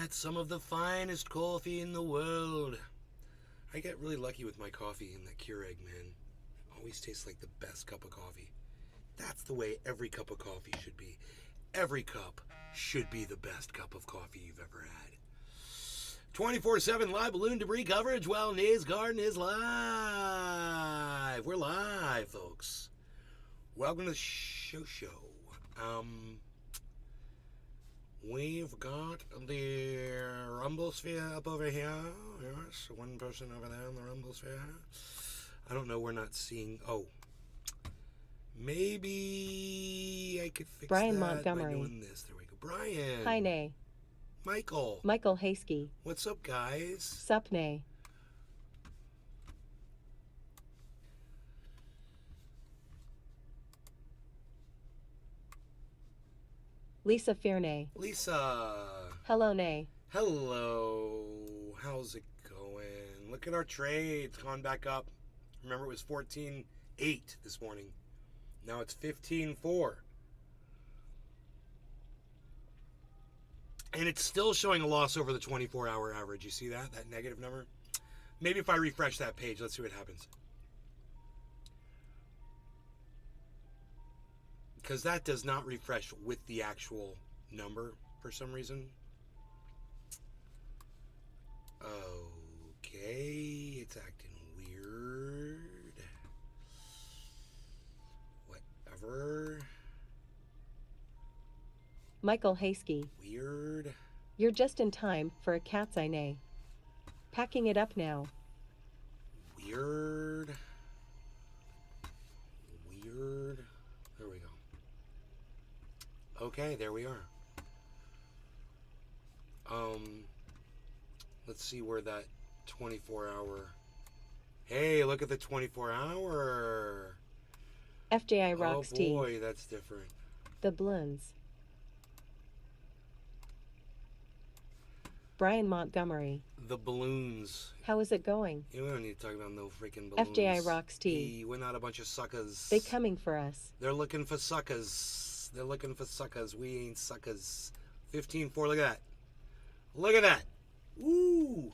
got some of the finest coffee in the world. I get really lucky with my coffee and that Keurig, man. Always tastes like the best cup of coffee. That's the way every cup of coffee should be. Every cup should be the best cup of coffee you've ever had. 24/7 live balloon debris coverage while Nays Garden is live. We're live, folks. Welcome to the show. We've got the Rumble Sphere up over here. Yes, one person over there in the Rumble Sphere. I don't know, we're not seeing... Oh. Maybe I could fix Brian that Montgomery. by doing this. There we go. Brian. Hi, Nay. Michael. Michael Hasky. What's up, guys? Sup, Nay. Lisa Fearnay. Lisa. Hello, Nay. Hello. How's it going? Look at our trade. It's gone back up. Remember, it was 14.8 this morning. Now it's 15.4. And it's still showing a loss over the 24-hour average. You see that? That negative number? Maybe if I refresh that page, let's see what happens. Because that does not refresh with the actual number for some reason. Okay, it's acting weird. Whatever. Michael Hasky. Weird. You're just in time for a cat's eye, Nay. Packing it up now. Weird. Weird. There we go. Okay, there we are. Let's see where that 24-hour... Hey, look at the 24-hour. FJI Rocks T. Oh boy, that's different. The Balloons. Brian Montgomery. The balloons. How is it going? We don't need to talk about no freaking balloons. FJI Rocks T. We're not a bunch of suckers. They coming for us. They're looking for suckers. They're looking for suckers. We ain't suckers. 15.4. Look at that. Look at that. Woo.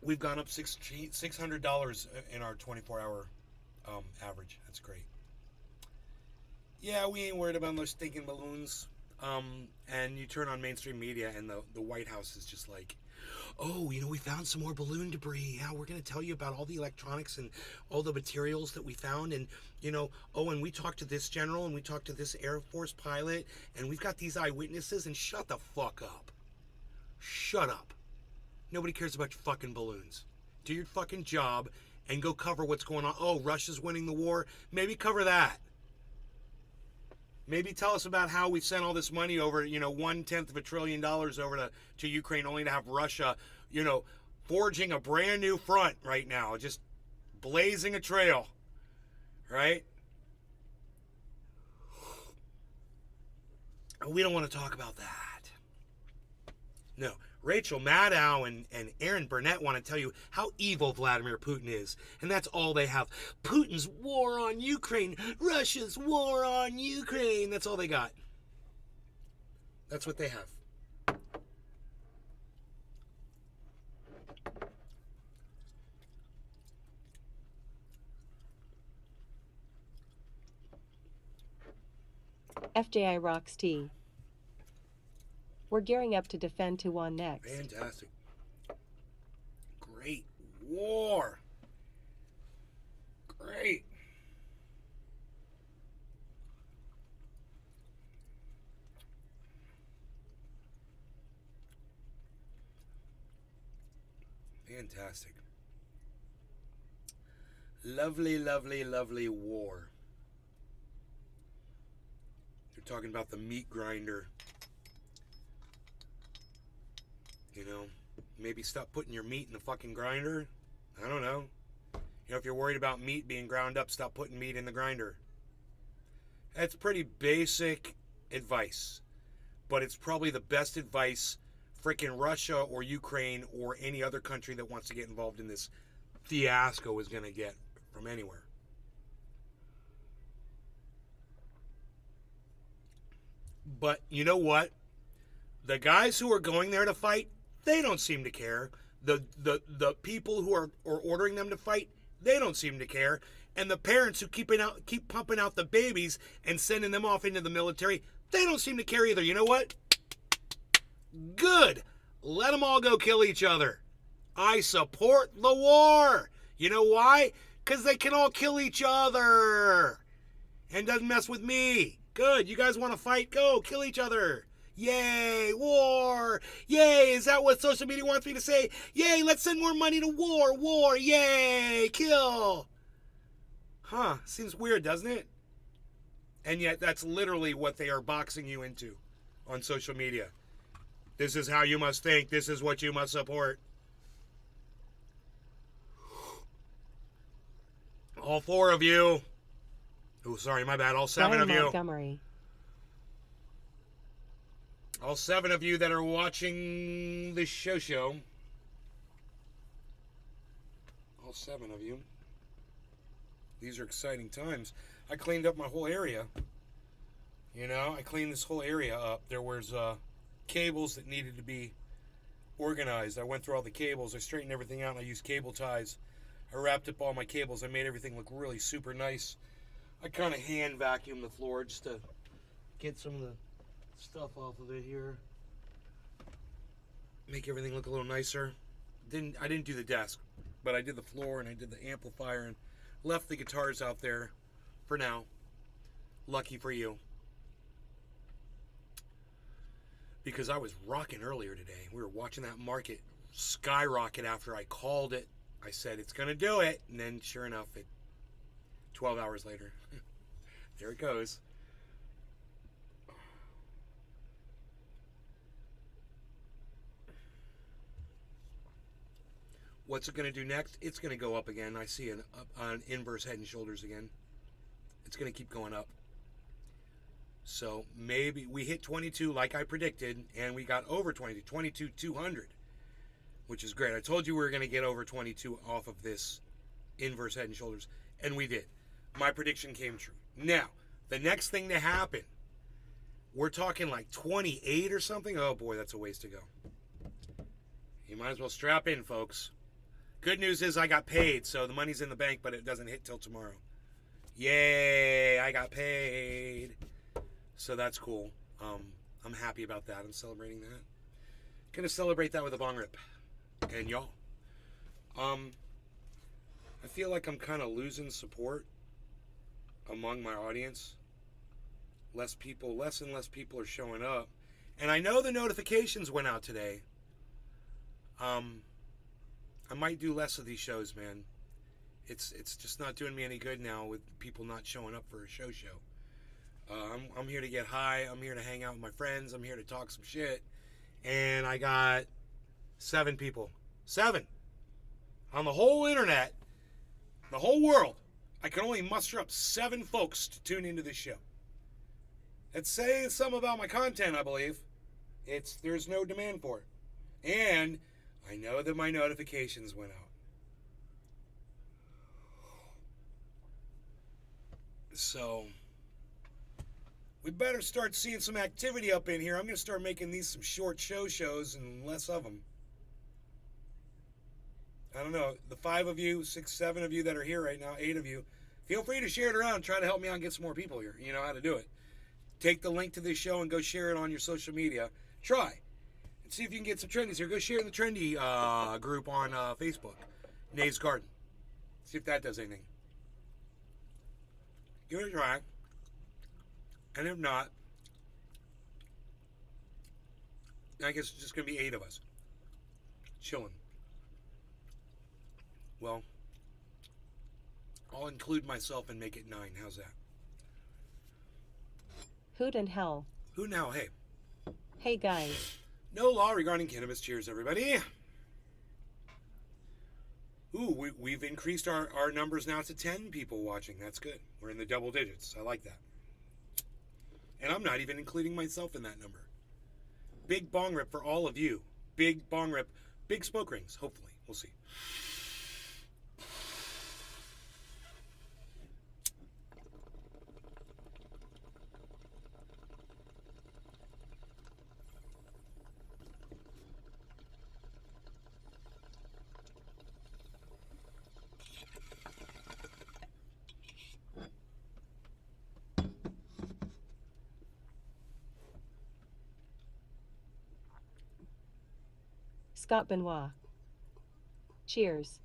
We've gone up $600 in our 24-hour average. That's great. Yeah, we ain't worried about those stinking balloons. And you turn on mainstream media and the White House is just like, oh, we found some more balloon debris. Yeah, we're going to tell you about all the electronics and all the materials that we found. And, and we talked to this general and we talked to this Air Force pilot and we've got these eyewitnesses. And shut the fuck up. Shut up. Nobody cares about your fucking balloons. Do your fucking job and go cover what's going on. Oh, Russia's winning the war. Maybe cover that. Maybe tell us about how we sent all this money over, 1/10 of $1 trillion over to Ukraine, only to have Russia, forging a brand new front right now, just blazing a trail, right? We don't want to talk about that. No. Rachel Maddow and Aaron Burnett want to tell you how evil Vladimir Putin is. And that's all they have. Putin's war on Ukraine. Russia's war on Ukraine. That's all they got. That's what they have. FJI Rocks T. We're gearing up to defend Taiwan next. Fantastic. Great war. Great. Fantastic. Lovely, lovely, lovely war. They're talking about the meat grinder. Maybe stop putting your meat in the fucking grinder. I don't know. If you're worried about meat being ground up, stop putting meat in the grinder. That's pretty basic advice. But it's probably the best advice freaking Russia or Ukraine or any other country that wants to get involved in this fiasco is going to get from anywhere. But you know what? The guys who are going there to fight, they don't seem to care. The people who are ordering them to fight, they don't seem to care. And the parents who keep pumping out the babies and sending them off into the military, they don't seem to care either. You know what? Good. Let them all go kill each other. I support the war. You know why? Because they can all kill each other. And doesn't mess with me. Good. You guys want to fight? Go. Kill each other. Yay. War. Yay. Is that what social media wants me to say? Yay. Let's send more money to war. War. Yay. Kill. Huh. Seems weird, doesn't it? And yet that's literally what they are boxing you into on social media. This is how you must think. This is what you must support. All 4 of you. Oh, sorry, my bad. All 7 of you. Montgomery. All 7 of you that are watching the show. All 7 of you. These are exciting times. I cleaned up my whole area. You know, I cleaned this whole area up. There was cables that needed to be organized. I went through all the cables. I straightened everything out, and I used cable ties. I wrapped up all my cables. I made everything look really super nice. I kind of hand vacuumed the floor just to get some of the stuff off of it here. Make everything look a little nicer. I didn't do the desk, but I did the floor and I did the amplifier and left the guitars out there for now. Lucky for you. Because I was rocking earlier today. We were watching that market skyrocket after I called it. I said, it's going to do it. And then, sure enough, 12 hours later, there it goes. What's it going to do next? It's going to go up again. I see an inverse head and shoulders again. It's going to keep going up. So maybe we hit 22 like I predicted, and we got over 22,200, which is great. I told you we were going to get over 22 off of this inverse head and shoulders, and we did. My prediction came true. Now, the next thing to happen, we're talking like 28 or something. Oh boy, that's a ways to go. You might as well strap in, folks. Good news is I got paid, so the money's in the bank, but it doesn't hit till tomorrow. Yay, I got paid. So that's cool. I'm happy about that. I'm celebrating that. Gonna celebrate that with a bong rip. And y'all. I feel like I'm kind of losing support among my audience. Less and less people are showing up. And I know the notifications went out today. I might do less of these shows, man. It's just not doing me any good now with people not showing up for a show. I'm here to get high. I'm here to hang out with my friends. I'm here to talk some shit. And I got 7 people. 7. On the whole internet, the whole world, I can only muster up 7 folks to tune into this show. It's saying something about my content, I believe. There's no demand for it. And I know that my notifications went out. So we better start seeing some activity up in here. I'm going to start making these some short shows and less of them. I don't know, the 5 of you, 6, 7 of you that are here right now, 8 of you, feel free to share it around. Try to help me out and get some more people here. You know how to do it. Take the link to this show and go share it on your social media. Try. And see if you can get some trendies here. Go share in the trendy group on Facebook. Nave's Garden. See if that does anything. Give it a try. And if not, I guess it's just going to be 8 of us. Chilling. Well, I'll include myself and make it 9. How's that? Hoot and hell. Who now? Hey. Hey guys. No law regarding cannabis. Cheers, everybody. Ooh, we've increased our numbers now to 10 people watching. That's good. We're in the double digits. I like that. And I'm not even including myself in that number. Big bong rip for all of you. Big bong rip. Big smoke rings, hopefully. We'll see. Scott Benoit. Cheers.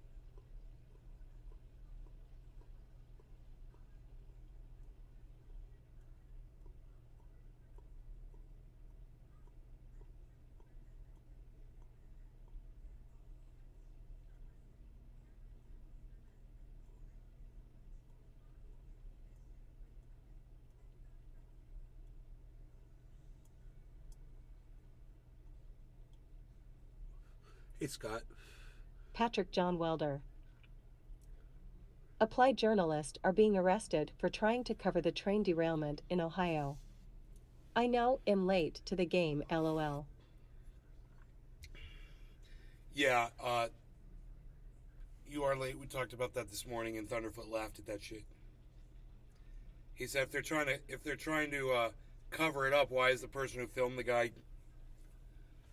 Hey, Scott. Patrick John Welder. Applied journalists are being arrested for trying to cover the train derailment in Ohio. I now am late to the game, lol. Yeah, you are late. We talked about that this morning, and Thunderfoot laughed at that shit. He said if they're trying to cover it up, why is the person who filmed the guy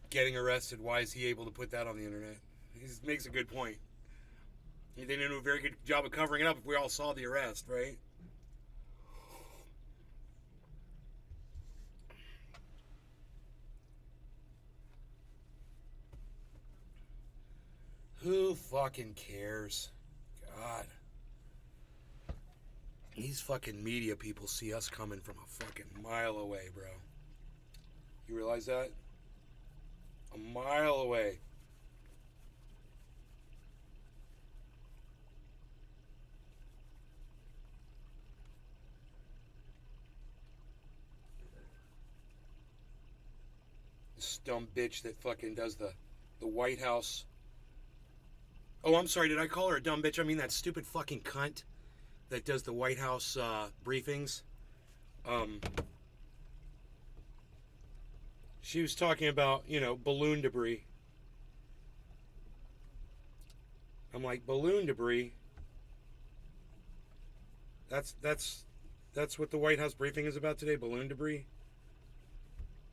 getting arrested? Why is he able to put that on the internet? He makes a good point. They didn't do a very good job of covering it up if we all saw the arrest, right? Who fucking cares? God. These fucking media people see us coming from a fucking mile away, bro. You realize that? A mile away. This dumb bitch that fucking does the White House. Oh, I'm sorry. Did I call her a dumb bitch? I mean that stupid fucking cunt that does the White House briefings. She was talking about, balloon debris. I'm like, balloon debris? That's what the White House briefing is about today, balloon debris?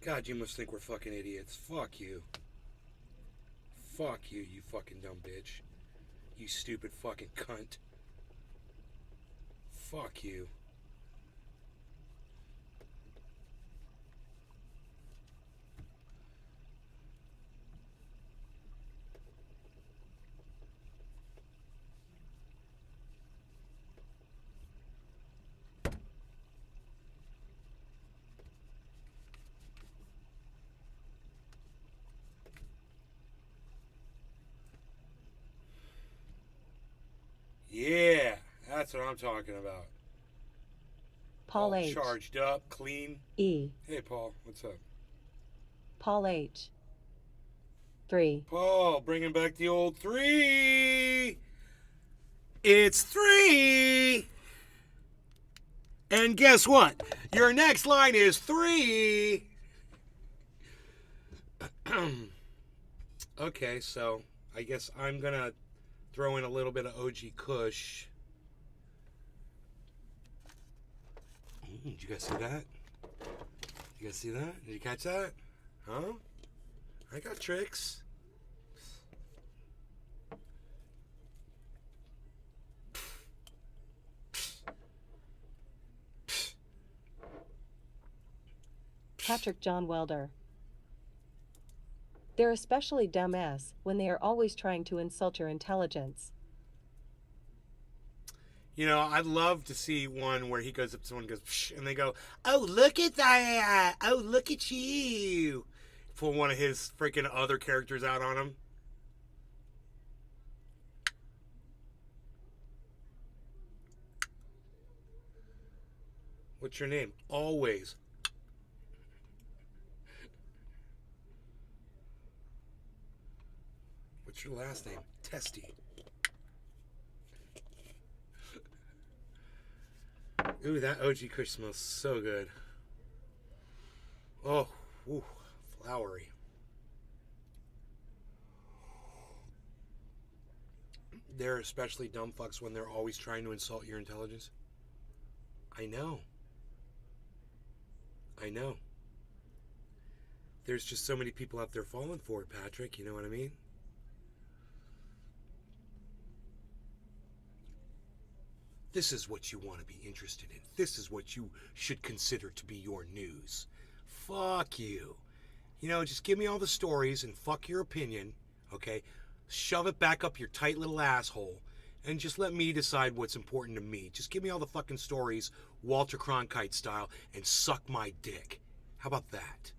God, you must think we're fucking idiots. Fuck you. Fuck you, you fucking dumb bitch. You stupid fucking cunt. Fuck you. Yeah, that's what I'm talking about. Paul All H. charged up, clean. E. Hey, Paul, what's up? Paul H. 3. Paul, bringing back the old 3. It's 3. And guess what? Your next line is 3. Okay, so I guess I'm going to throw in a little bit of OG Kush. Did you guys see that? You guys see that? Did you catch that? Huh? I got tricks. Patrick John Welder. They're especially dumbass when they are always trying to insult your intelligence. I'd love to see one where he goes up to someone and goes, psh, and they go, oh, look at that. Oh, look at you. Pull one of his freaking other characters out on him. What's your name? Always. What's your last name? Testy. Ooh, that OG Kush smells so good. Oh, ooh, flowery. They're especially dumb fucks when they're always trying to insult your intelligence. I know. There's just so many people out there falling for it, Patrick. You know what I mean? This is what you want to be interested in. This is what you should consider to be your news. Fuck you. Just give me all the stories and fuck your opinion, Okay? Shove it back up your tight little asshole and just let me decide what's important to me. Just give me all the fucking stories, Walter Cronkite style, and suck my dick. How about that?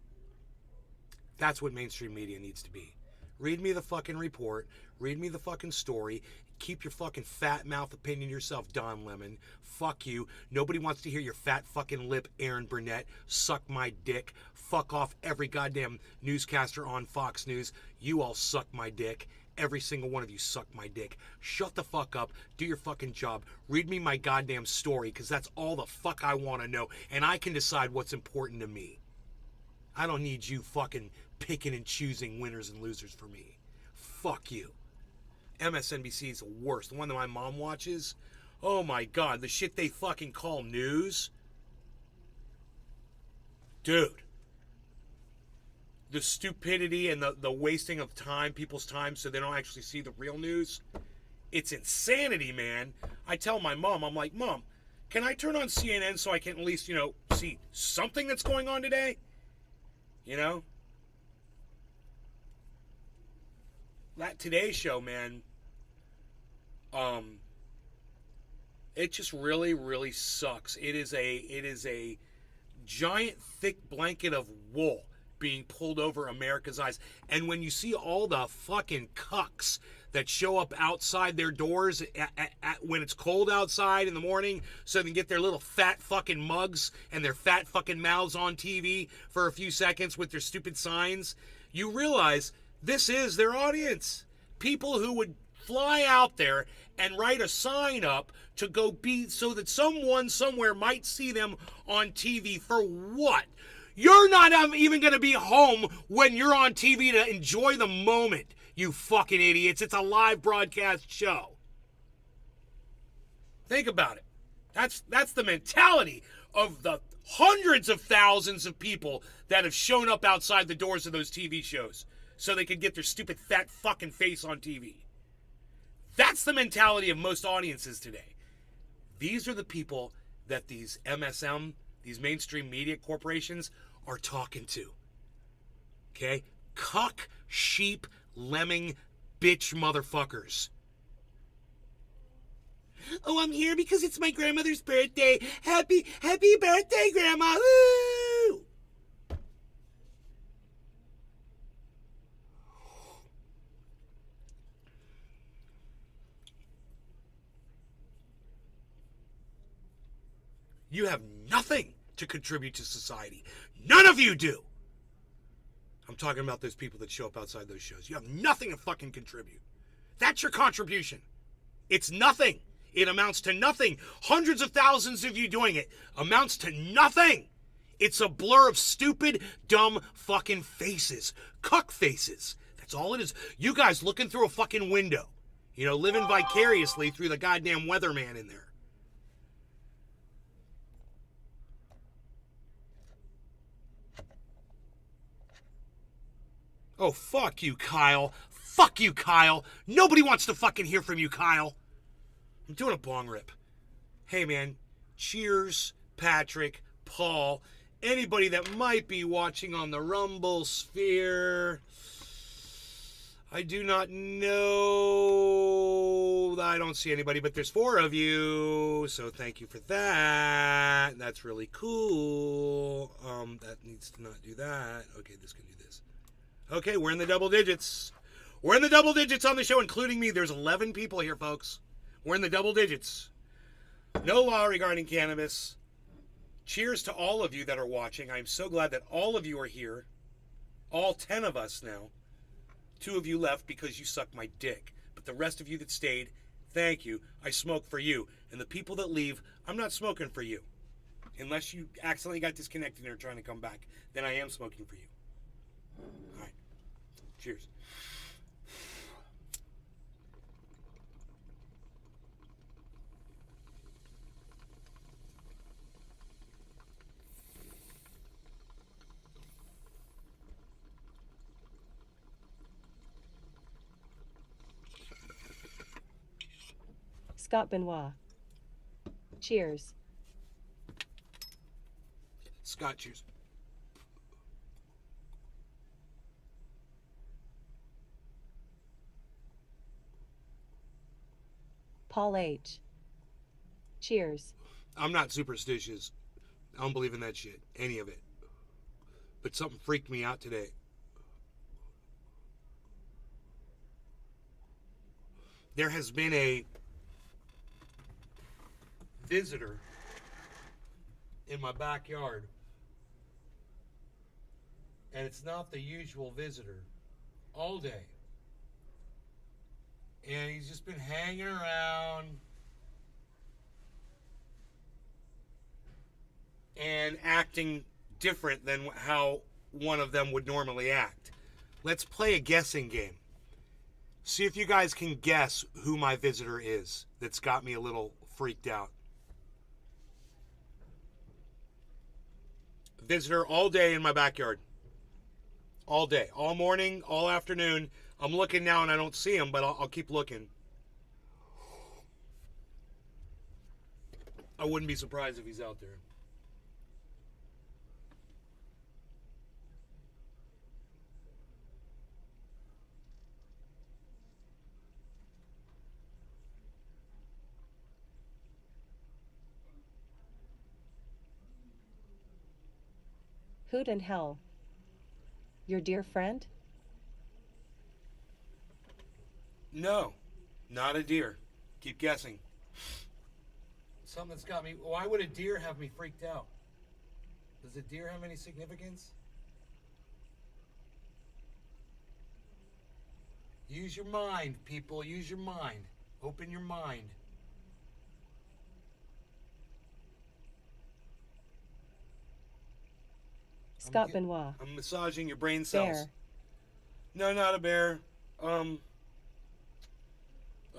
That's what mainstream media needs to be. Read me the fucking report. Read me the fucking story. Keep your fucking fat mouth opinion yourself, Don Lemon. Fuck you. Nobody wants to hear your fat fucking lip, Aaron Burnett. Suck my dick. Fuck off every goddamn newscaster on Fox News. You all suck my dick. Every single one of you suck my dick. Shut the fuck up. Do your fucking job. Read me my goddamn story, because that's all the fuck I want to know. And I can decide what's important to me. I don't need you fucking picking and choosing winners and losers for me. Fuck you. MSNBC is the worst. The one that my mom watches. Oh my God, the shit they fucking call news. Dude. The stupidity and the wasting of time, people's time, so they don't actually see the real news. It's insanity, man. I tell my mom, I'm like, Mom, can I turn on CNN so I can at least, see something that's going on today? That Today Show, man, it just really, really sucks. It is a giant thick blanket of wool being pulled over America's eyes. And when you see all the fucking cucks that show up outside their doors when it's cold outside in the morning so they can get their little fat fucking mugs and their fat fucking mouths on TV for a few seconds with their stupid signs, you realize this is their audience. People who would fly out there and write a sign up to go be so that someone somewhere might see them on TV for what? You're not even going to be home when you're on TV to enjoy the moment, you fucking idiots. It's a live broadcast show. Think about it. That's the mentality of the hundreds of thousands of people that have shown up outside the doors of those TV shows so they could get their stupid fat fucking face on TV. That's the mentality of most audiences today. These are the people that these MSM, these mainstream media corporations, are talking to. Okay? Cuck, sheep, lemming, bitch motherfuckers. Oh, I'm here because it's my grandmother's birthday. Happy birthday, Grandma. Woo! You have nothing to contribute to society. None of you do. I'm talking about those people that show up outside those shows. You have nothing to fucking contribute. That's your contribution. It's nothing. It amounts to nothing. Hundreds of thousands of you doing it amounts to nothing. It's a blur of stupid, dumb fucking faces. Cuck faces. That's all it is. You guys looking through a fucking window. Living vicariously through the goddamn weatherman in there. Oh, fuck you, Kyle. Fuck you, Kyle. Nobody wants to fucking hear from you, Kyle. I'm doing a bong rip. Hey, man. Cheers, Patrick, Paul, anybody that might be watching on the Rumble sphere. I do not know. I don't see anybody, but there's 4 of you. So thank you for that. That's really cool. That needs to not do that. Okay, this can do this. Okay, we're in the double digits. We're in the double digits on the show, including me. There's 11 people here, folks. We're in the double digits. No law regarding cannabis. Cheers to all of you that are watching. I'm so glad that all of you are here. All 10 of us now. 2 of you left because you suck my dick. But the rest of you that stayed, thank you. I smoke for you. And the people that leave, I'm not smoking for you. Unless you accidentally got disconnected and are trying to come back, then I am smoking for you. All right. Cheers. Scott Benoit. Cheers. Scott, cheers. Paul H. Cheers. I'm not superstitious. I don't believe in that shit. Any of it. But something freaked me out today. There has been a visitor in my backyard. And it's not the usual visitor. All day. And he's just been hanging around and acting different than how one of them would normally act. Let's play a guessing game. See if you guys can guess who my visitor is that's got me a little freaked out. Visitor all day in my backyard. All day. All morning, all afternoon. I'm looking now and I don't see him, but I'll keep looking. I wouldn't be surprised if he's out there. Hoot and hell. Your dear friend? No, not a deer. Keep guessing. Something that's got me. Why would a deer have me freaked out? Does a deer have any significance? Use your mind, people. Use your mind. Open your mind. Scott Benoit. I'm massaging your brain cells. Bear. No, not a bear.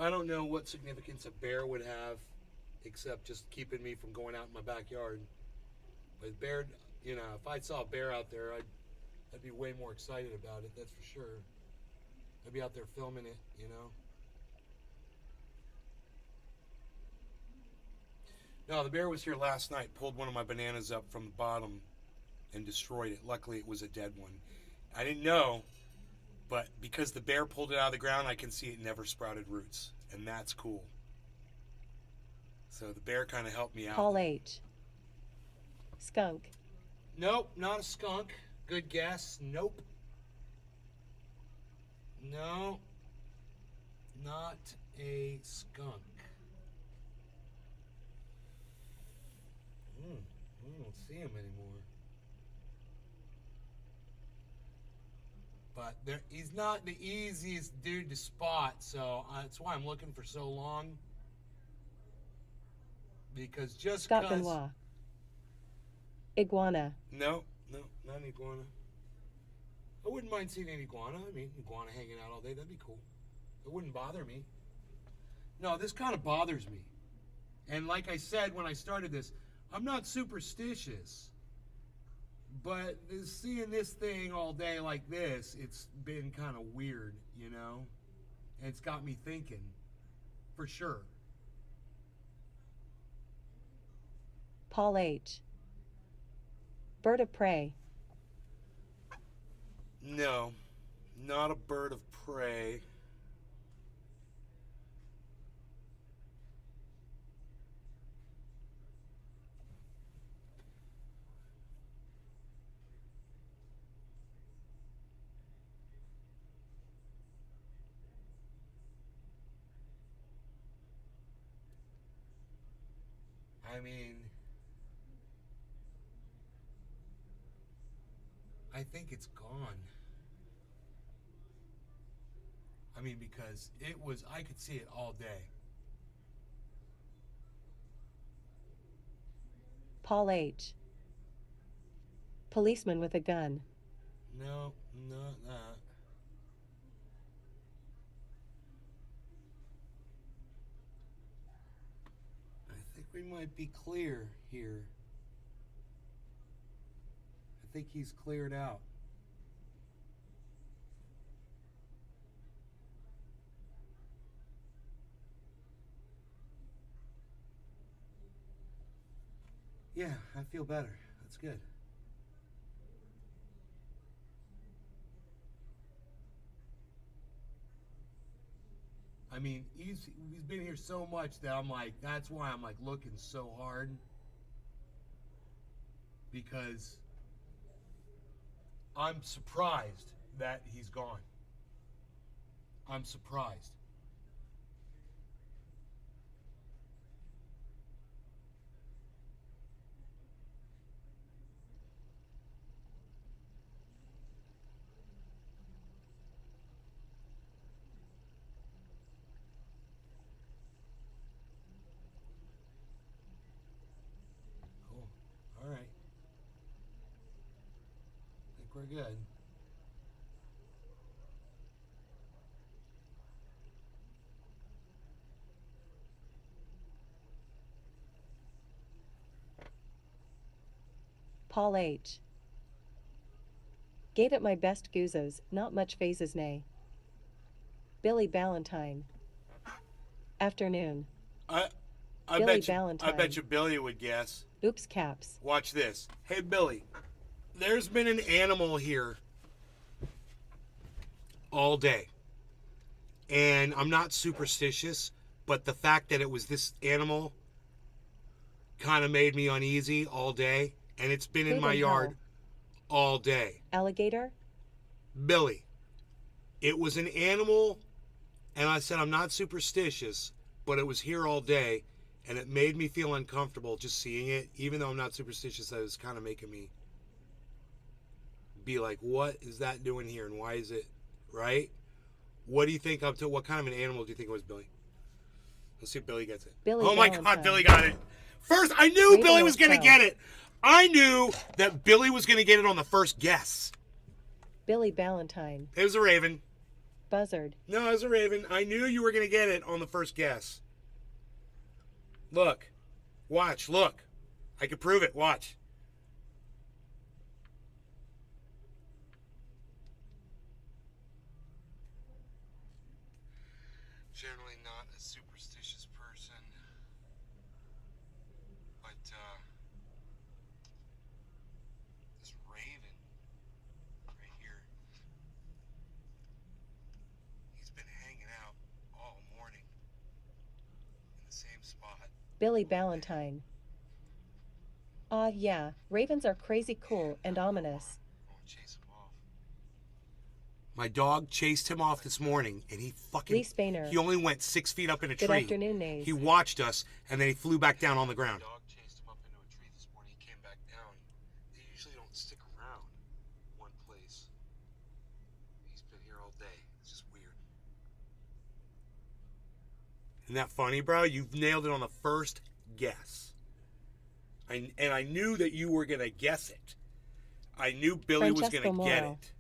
I don't know what significance a bear would have, except just keeping me from going out in my backyard. But bear, you know, if I saw a bear out there, I'd be way more excited about it. That's for sure. I'd be out there filming it, you know. No, the bear was here last night. Pulled one of my bananas up from the bottom and destroyed it. Luckily, it was a dead one. I didn't know, but because the bear pulled it out of the ground, I can see it never sprouted roots, and that's cool. So the bear kind of helped me out. Paul H. Skunk. Nope, not a skunk. Good guess. Nope. No, not a skunk. I don't see him anymore. But he's not the easiest dude to spot, so that's why I'm looking for so long. Because just Scott because... Benoit. Iguana. No, not an iguana. I wouldn't mind seeing an iguana. I mean, iguana hanging out all day, that'd be cool. It wouldn't bother me. No, this kind of bothers me. And like I said when I started this, I'm not superstitious. But seeing this thing all day like this, it's been kind of weird, you know? And it's got me thinking, for sure. Paul H. Bird of prey. No, not a bird of prey. I mean, I think it's gone. I mean, because it was, I could see it all day. Paul H. Policeman with a gun. No, not that. I think we might be clear here. I think he's cleared out. Yeah, I feel better. That's good. I mean, he's been here so much that I'm like, that's why I'm like looking so hard. Because I'm surprised that he's gone. I'm surprised. Cool. All right. I think we're good. Paul H. Gave it my best goozes, not much phases nay. Billy Ballantyne. Afternoon. I Billy bet you. I Ballantyne. bet you Billy would guess. Oops caps. Watch this. Hey Billy, there's been an animal here all day, and I'm not superstitious, but the fact that it was this animal kind of made me uneasy all day, and it's been in my Raven yard Hall. all day. Alligator. Billy, it was an animal, and I said I'm not superstitious, but it was here all day, and it made me feel uncomfortable just seeing it. Even though I'm not superstitious, that was kind of making me be like, what is that doing here, and why is it, right? What do you think up to? What kind of an animal do you think it was, Billy? Let's see if Billy gets it. Billy Oh my Ballantyne. God, Billy got it. First, I knew Raven Billy was going to Hotel. get it. I knew that Billy was going to get it on the first guess. Billy Ballantyne. It was a raven. Buzzard. No, it was a raven. I knew you were going to get it on the first guess. Look. Watch. Look. I can prove it. Watch. Generally not a superstitious person, but this raven right here, he's been hanging out all morning in the same spot. Billy Ballantyne. Yeah, ravens are crazy cool and ominous. I want to chase him off. My dog chased him off this morning, and he fucking... Lee Spainer. He only went 6 feet up in a Good tree. afternoon, Nays. He watched us, and then he flew back down on the ground. Dog chased him up into a tree this morning. He came back down. They usually don't stick around one place. He's been here all day. It's just weird. Isn't that funny, bro? You've nailed it on the first guess. And I knew that you were going to guess it. I knew Billy was Francesco going to get Moro. it.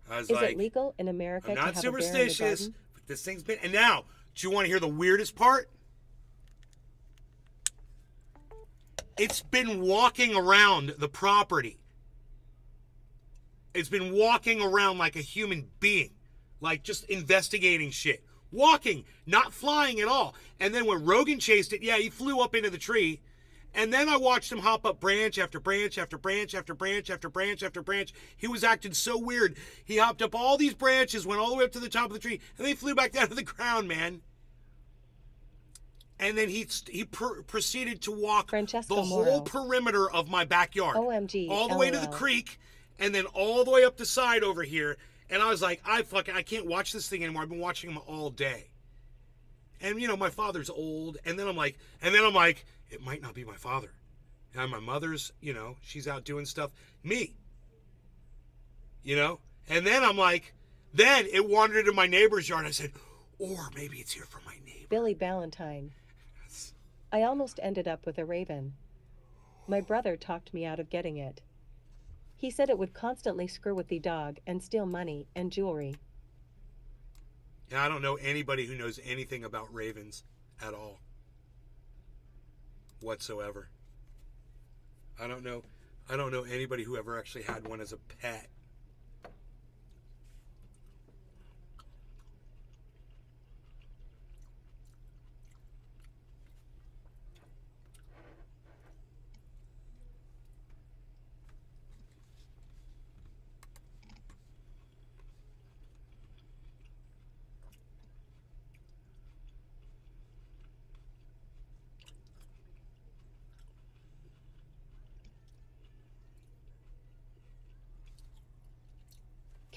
I was Is like, it legal in America I'm to not have a bear in the superstitious, garden? but this thing's been... And now, do you want to hear the weirdest part? It's been walking around the property. It's been walking around like a human being. Like just investigating shit. Walking, not flying at all. And then when Rogan chased it, yeah, he flew up into the tree. And then I watched him hop up branch after branch after branch after branch after branch after branch. He was acting so weird. He hopped up all these branches, went all the way up to the top of the tree, and then he flew back down to the ground, man. And then he proceeded to walk Francesco the whole Moro. perimeter of my backyard. OMG, all the way to the LOL. creek, and then all the way up the side over here. And I was like, I can't watch this thing anymore. I've been watching him all day. And you know, my father's old, and then I'm like, it might not be my father. And my mother's, you know, she's out doing stuff. Me. You know? And then I'm like, then it wandered into my neighbor's yard. I said, or maybe it's here from my neighbor. Billy Ballantyne. I almost ended up with a raven. My brother talked me out of getting it. He said it would constantly screw with the dog and steal money and jewelry. And I don't know anybody who knows anything about ravens at all. Whatsoever. I don't know anybody who ever actually had one as a pet.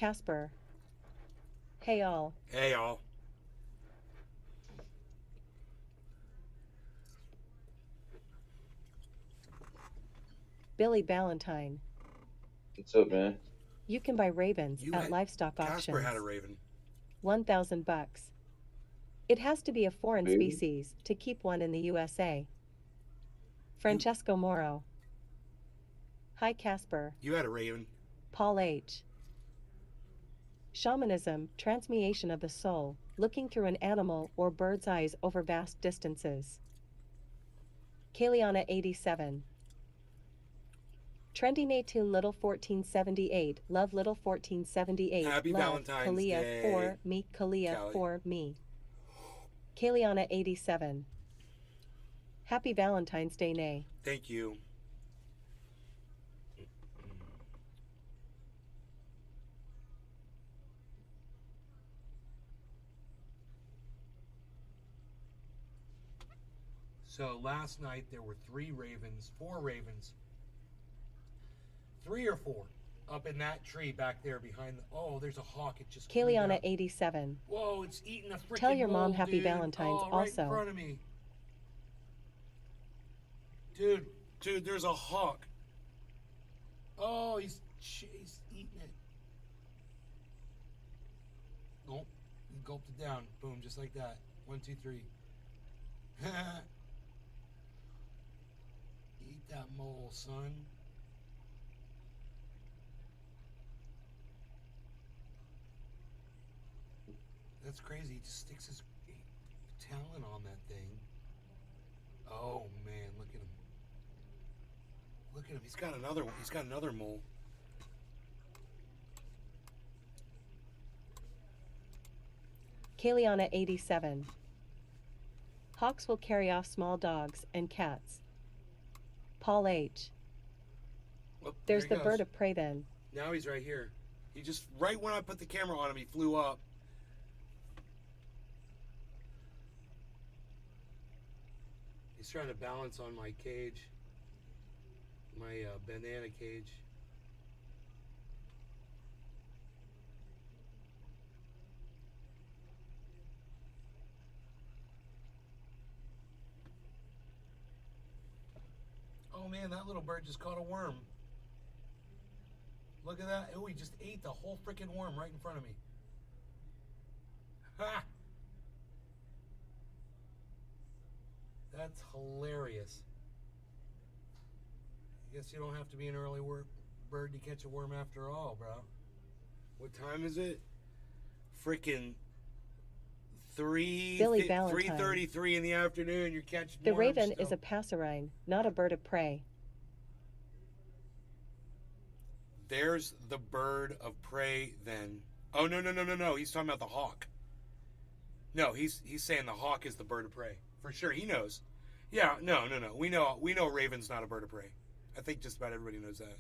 Casper. Hey all. Hey, all. Billy Ballantyne. What's up, man? You can buy ravens You at had- livestock Casper auctions. had a raven. $1,000. It has to be a foreign Really? species to keep one in the USA. Francesco Moro. Hi Casper. You had a raven. Paul H. Shamanism, transmutation of the soul, looking through an animal or bird's eyes over vast distances. Kaliana 87. Trendy Natun Little 1478, Love Little 1478, Happy Love, Valentine's Kalia Day, for me, Kalia Callie. for me. Kaliana 87. Happy Valentine's Day, Nay. Thank you. So last night there were 4 ravens, 3 or 4, up in that tree back there behind the. Oh, there's a hawk. It just. flew Kaliana down. 87. Whoa! It's eating a freaking. Tell your mom mole, Happy dude. Valentine's Oh, right also. in front of me. Dude, there's a hawk. Oh, he's eating it. Nope. He gulped it down. Boom, just like that. 1, 2, 3. Eat that mole, son. That's crazy. He just sticks his talon on that thing. Oh man, look at him. Look at him. He's got another one. He's got another mole. Kaliana 87. Hawks will carry off small dogs and cats. Paul H. Oh, There's there the he goes. bird of prey then. Now he's right here. He just, right when I put the camera on him, he flew up. He's trying to balance on my cage. My banana cage. Oh man, that little bird just caught a worm. Look at that. Oh, he just ate the whole freaking worm right in front of me. Ha! That's hilarious. I guess you don't have to be an early bird to catch a worm after all, bro. What time is it? Freaking Billy 3:33 in the afternoon. You're catching The worms raven still. is a passerine, not a bird of prey. There's the bird of prey then. Oh, no. He's talking about the hawk. No, he's saying the hawk is the bird of prey. For sure, he knows. Yeah, no. We know raven's not a bird of prey. I think just about everybody knows that.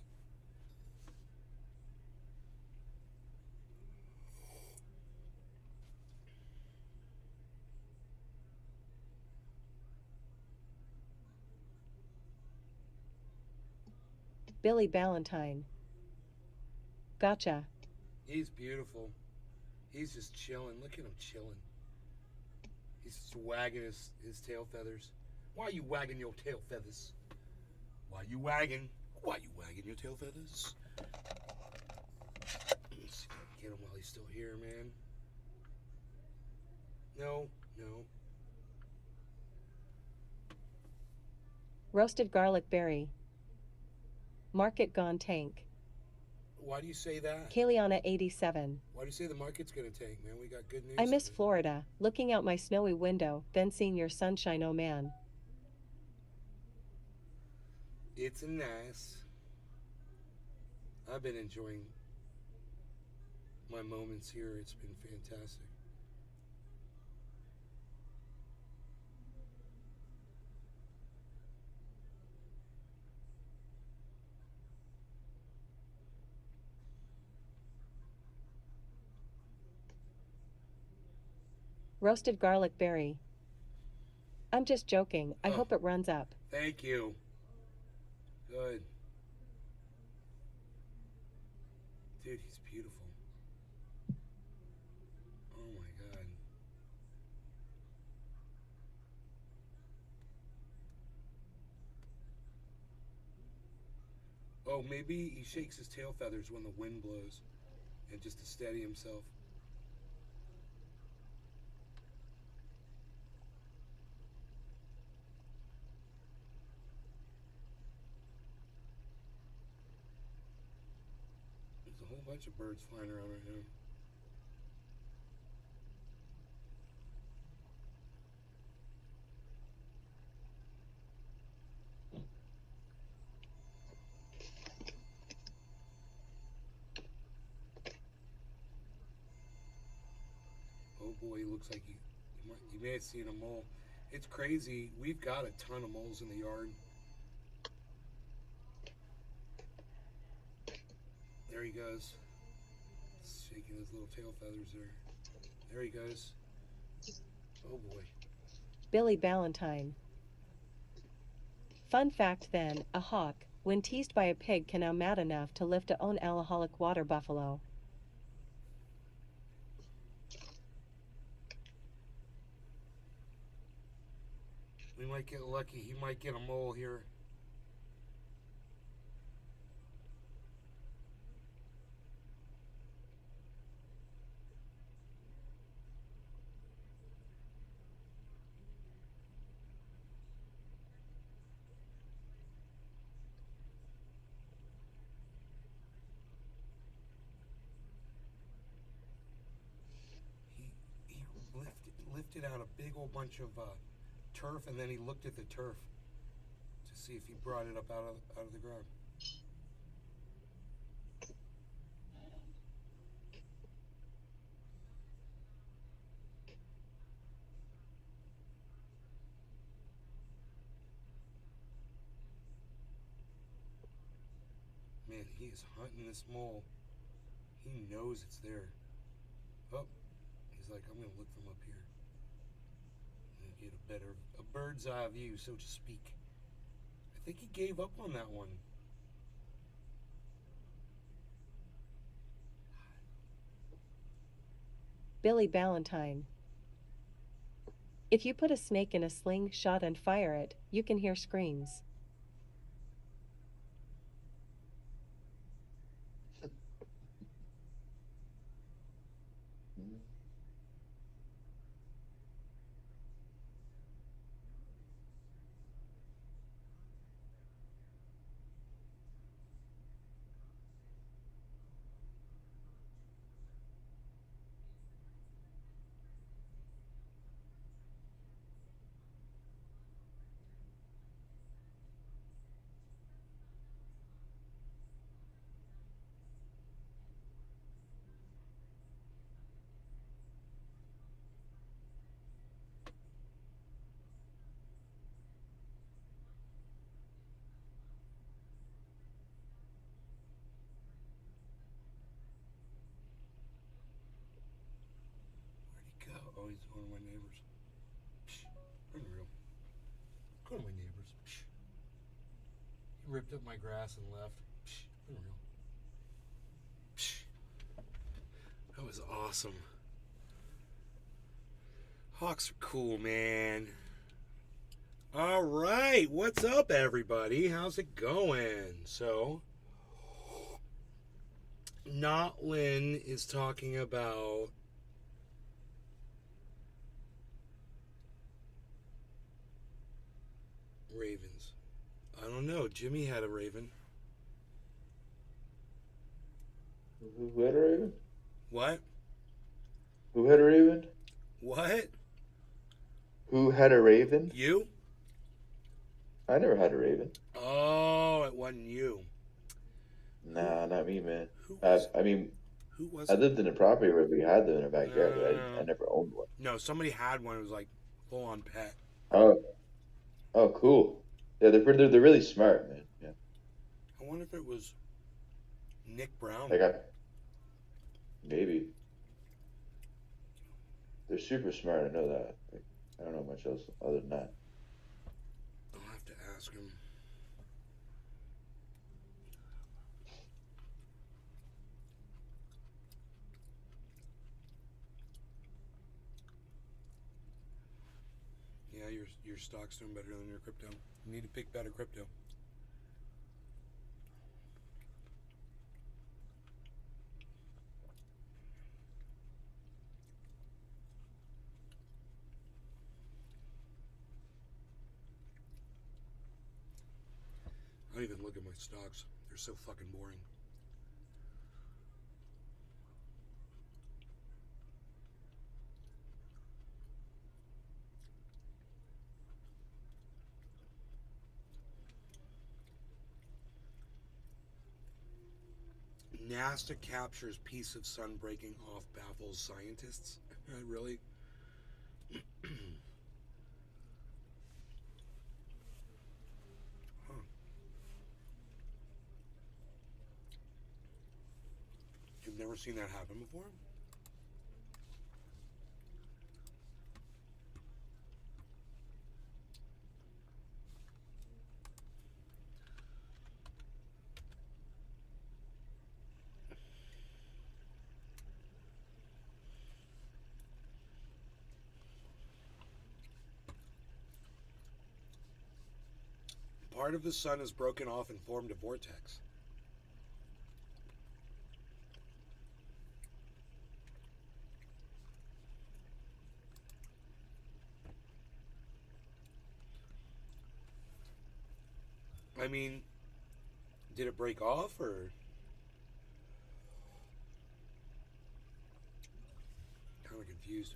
Billy Ballantyne. Gotcha. He's beautiful. He's just chilling. Look at him chilling. He's just wagging his tail feathers. Why are you wagging your tail feathers? Why you wagging your tail feathers? Let's see if I can get him while he's still here, man. No. Roasted garlic berry. Market gone tank. Why do you say that? Kaliana 87. Why do you say the market's gonna tank, man? We got good news. I miss today. Florida, looking out my snowy window, then seeing your sunshine, oh man. It's nice. I've been enjoying my moments here. It's been fantastic. Roasted garlic berry. I'm just joking. I Oh. hope it runs up. Thank you. Good. Dude, he's beautiful. Oh, maybe he shakes his tail feathers when the wind blows, and just to steady himself. There's a whole bunch of birds flying around right now. Oh boy, he looks like you may have seen a mole. It's crazy. We've got a ton of moles in the yard. There he goes. Shaking his little tail feathers there. There he goes. Oh boy. Billy Ballantyne. Fun fact then, a hawk, when teased by a pig, can now mad enough to lift a own alcoholic water buffalo. We might get lucky. He might get a mole here. He lifted out a big old bunch of turf, and then he looked at the turf to see if he brought it up out of the ground. Man, he is hunting this mole. He knows it's there. Oh, he's like, I'm gonna look from up here and get a bird's eye view, so to speak. I think he gave up on that one. Billy Ballantyne. If you put a snake in a slingshot and fire it, you can hear screams. Where'd he go? Oh, he's one of my neighbors. Psh, unreal. Go to my neighbors. Psh. He ripped up my grass and left. Psh, unreal. Psh. That was awesome. Hawks are cool, man. All right, what's up, everybody? How's it going? So, Notlin is talking about ravens. I don't know. Jimmy had a raven. Who had a raven? What? Who had a raven? What? Who had a raven? You? I never had a raven. Oh, it wasn't you. Nah, not me, man. Who was? I mean, Who was I it? lived in a property where we had them in our backyard, but I never owned one. No, somebody had one. It was like full-on pet. Oh, cool. Yeah, they're really smart, man. Yeah, I wonder if it was Nick Brown. maybe they're super smart. I know that. Like, I don't know much else other than that. I'll have to ask him. Yeah, your stock's doing better than your crypto. You need to pick better crypto. I don't even look at my stocks. They're so fucking boring. NASA captures piece of sun breaking off baffles scientists. Really? Huh. You've never seen that happen before? Part of the sun is broken off and formed a vortex. I mean, did it break off or? Kind of confused.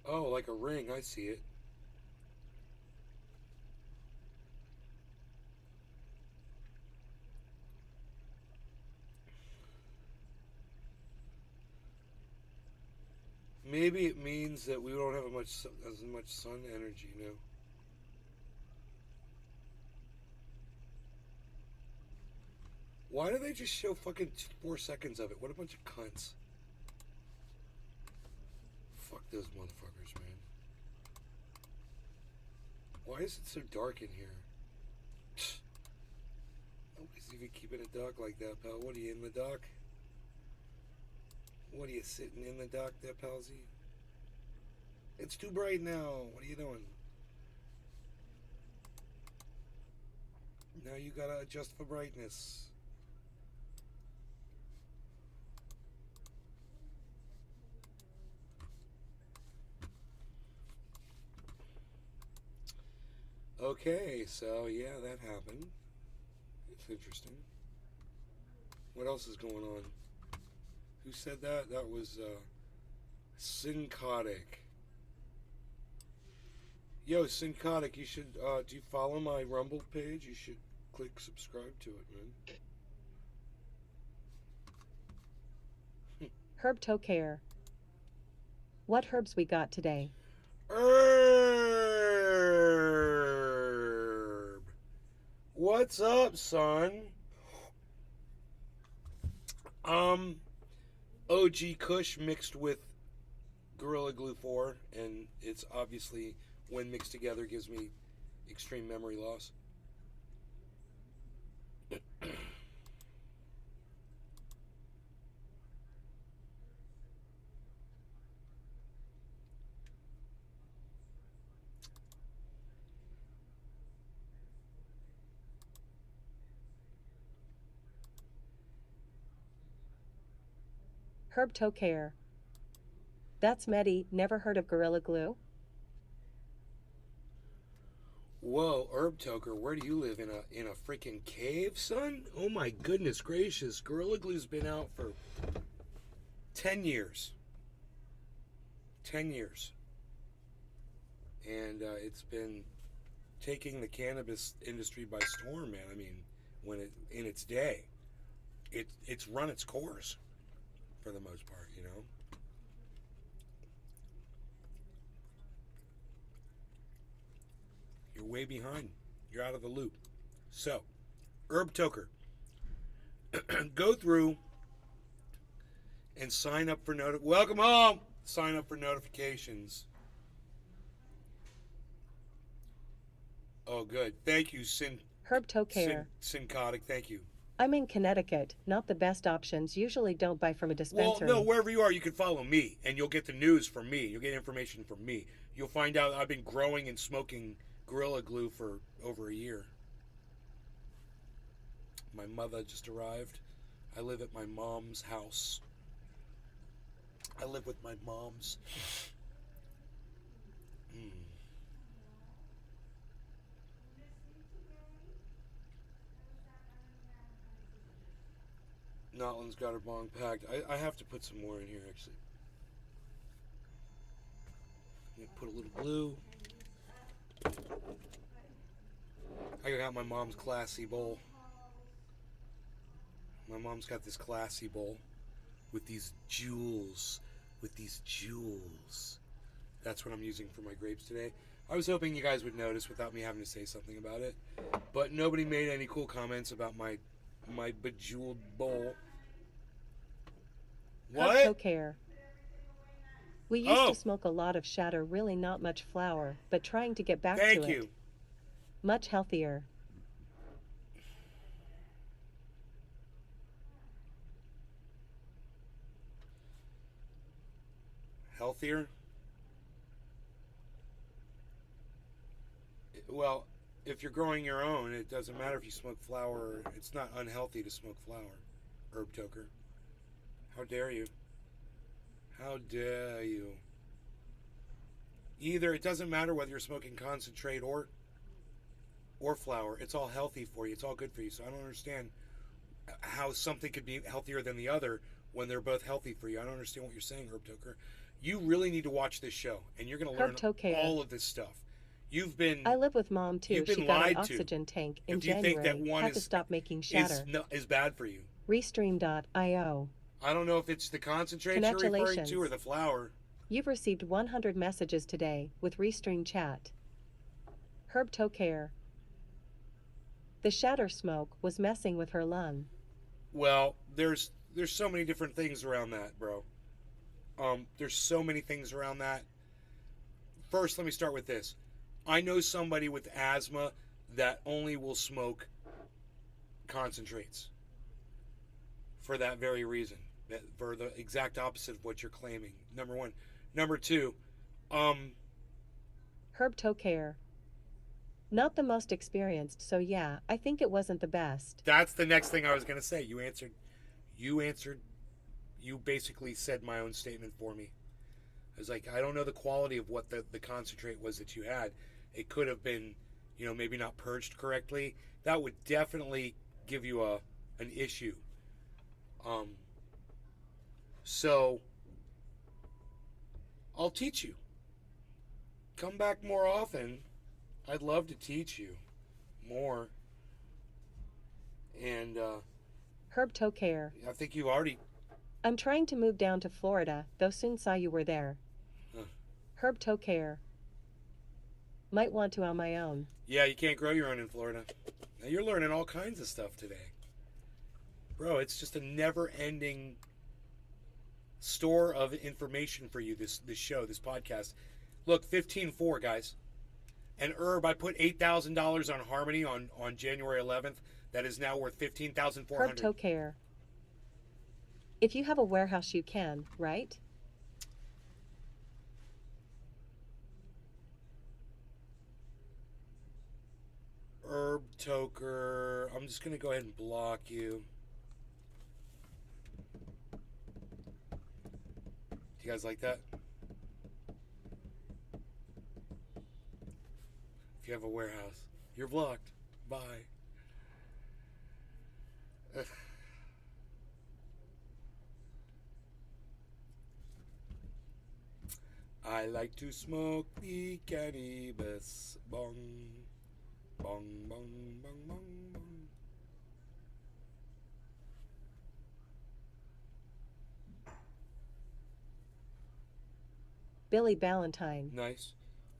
Oh, like a ring. I see it. Maybe it means that we don't have as much sun energy, you know. Why do they just show fucking 4 seconds of it? What a bunch of cunts. Fuck those motherfuckers, man. Why is it so dark in here? Nobody's even keeping it dark like that, pal. What are you, in the dark? What are you, sitting in the dark there, palsy? It's too bright now. What are you doing? Now you gotta adjust for brightness. Okay, so yeah, that happened. It's interesting. What else is going on? Who said that? That was Syncotic. Yo, Syncotic, you should, do you follow my Rumble page? You should click subscribe to it, man. Herb Tokare. What herbs we got today? Herb! What's up, son? OG Kush mixed with Gorilla Glue 4, and it's obviously, when mixed together, gives me extreme memory loss. Herb Tokare. That's Medi. Never heard of Gorilla Glue? Whoa, Herb Toker, where do you live? In a freaking cave, son? Oh my goodness gracious. Gorilla Glue's been out for 10 years. 10 years. And it's been taking the cannabis industry by storm, man. I mean, when it in its day, it's run its course for the most part, you know. You're way behind. You're out of the loop. So, Herb Toker, go through and sign up for welcome home. Sign up for notifications. Oh, good. Thank you, Herb Tokare. Syncotic. Thank you. I'm in Connecticut. Not the best options. Usually don't buy from a dispensary. Well, no, wherever you are, you can follow me, and you'll get the news from me. You'll get information from me. You'll find out I've been growing and smoking Gorilla Glue for over a year. My mother just arrived. I live at my mom's house. I live with my moms. Mm. Notland's got her bong packed. I have to put some more in here, actually. I'm gonna put a little blue. I got my mom's classy bowl. My mom's got this classy bowl with these jewels. That's what I'm using for my grapes today. I was hoping you guys would notice without me having to say something about it. But nobody made any cool comments about my bejeweled bowl. What? Herb Tokare. We used to smoke a lot of shatter, really not much flour, but trying to get back to it. Thank you. Much healthier. Healthier? Well, if you're growing your own, it doesn't matter if you smoke flour. It's not unhealthy to smoke flour, Herb Toker. How dare you? How dare you? Either it doesn't matter whether you're smoking concentrate or flour. It's all healthy for you. It's all good for you. So I don't understand how something could be healthier than the other when they're both healthy for you. I don't understand what you're saying, Herb Toker. You really need to watch this show, and you're going to learn all of this stuff. You've been. I live with Mom too. You've been She got lied an to. oxygen tank in If you January. think that one Had to stop making shatter. is bad for you. Restream.io. I don't know if it's the concentrate you're referring to Congratulations. or the flour. You've received 100 messages today with Restream Chat. Herb Tokare. The shatter smoke was messing with her lung. Well, there's so many different things around that, bro. There's so many things around that. First, let me start with this. I know somebody with asthma that only will smoke concentrates for that very reason, for the exact opposite of what you're claiming. Number one. Number two, Herb Tokare. Not the most experienced, so yeah, I think it wasn't the best. that's the next thing I was going to say. You basically said my own statement for me. I was like, I don't know the quality of what the concentrate was that you had. It could have been, maybe not purged correctly. That would definitely give you an issue. So I'll teach you. Come back more often. I'd love to teach you more. And Herb Tokare. I think you already. I'm trying to move down to Florida, though soon saw you were there. Huh. Herb Tokare. Might want to on my own. Yeah, you can't grow your own in Florida. Now you're learning all kinds of stuff today. Bro, it's just a never-ending store of information for you, this show, this podcast. Look, 15-4, guys. And Herb, I put $8,000 on Harmony on January 11th. That is now worth $15,400. Herb Tokare. If you have a warehouse, you can, right? Herb Toker. I'm just going to go ahead and block you. Do you guys like that? If you have a warehouse, you're blocked. Bye. I like to smoke the cannabis. Bong. Bong, bong, bong, bong, bong. Billy Ballantyne. Nice.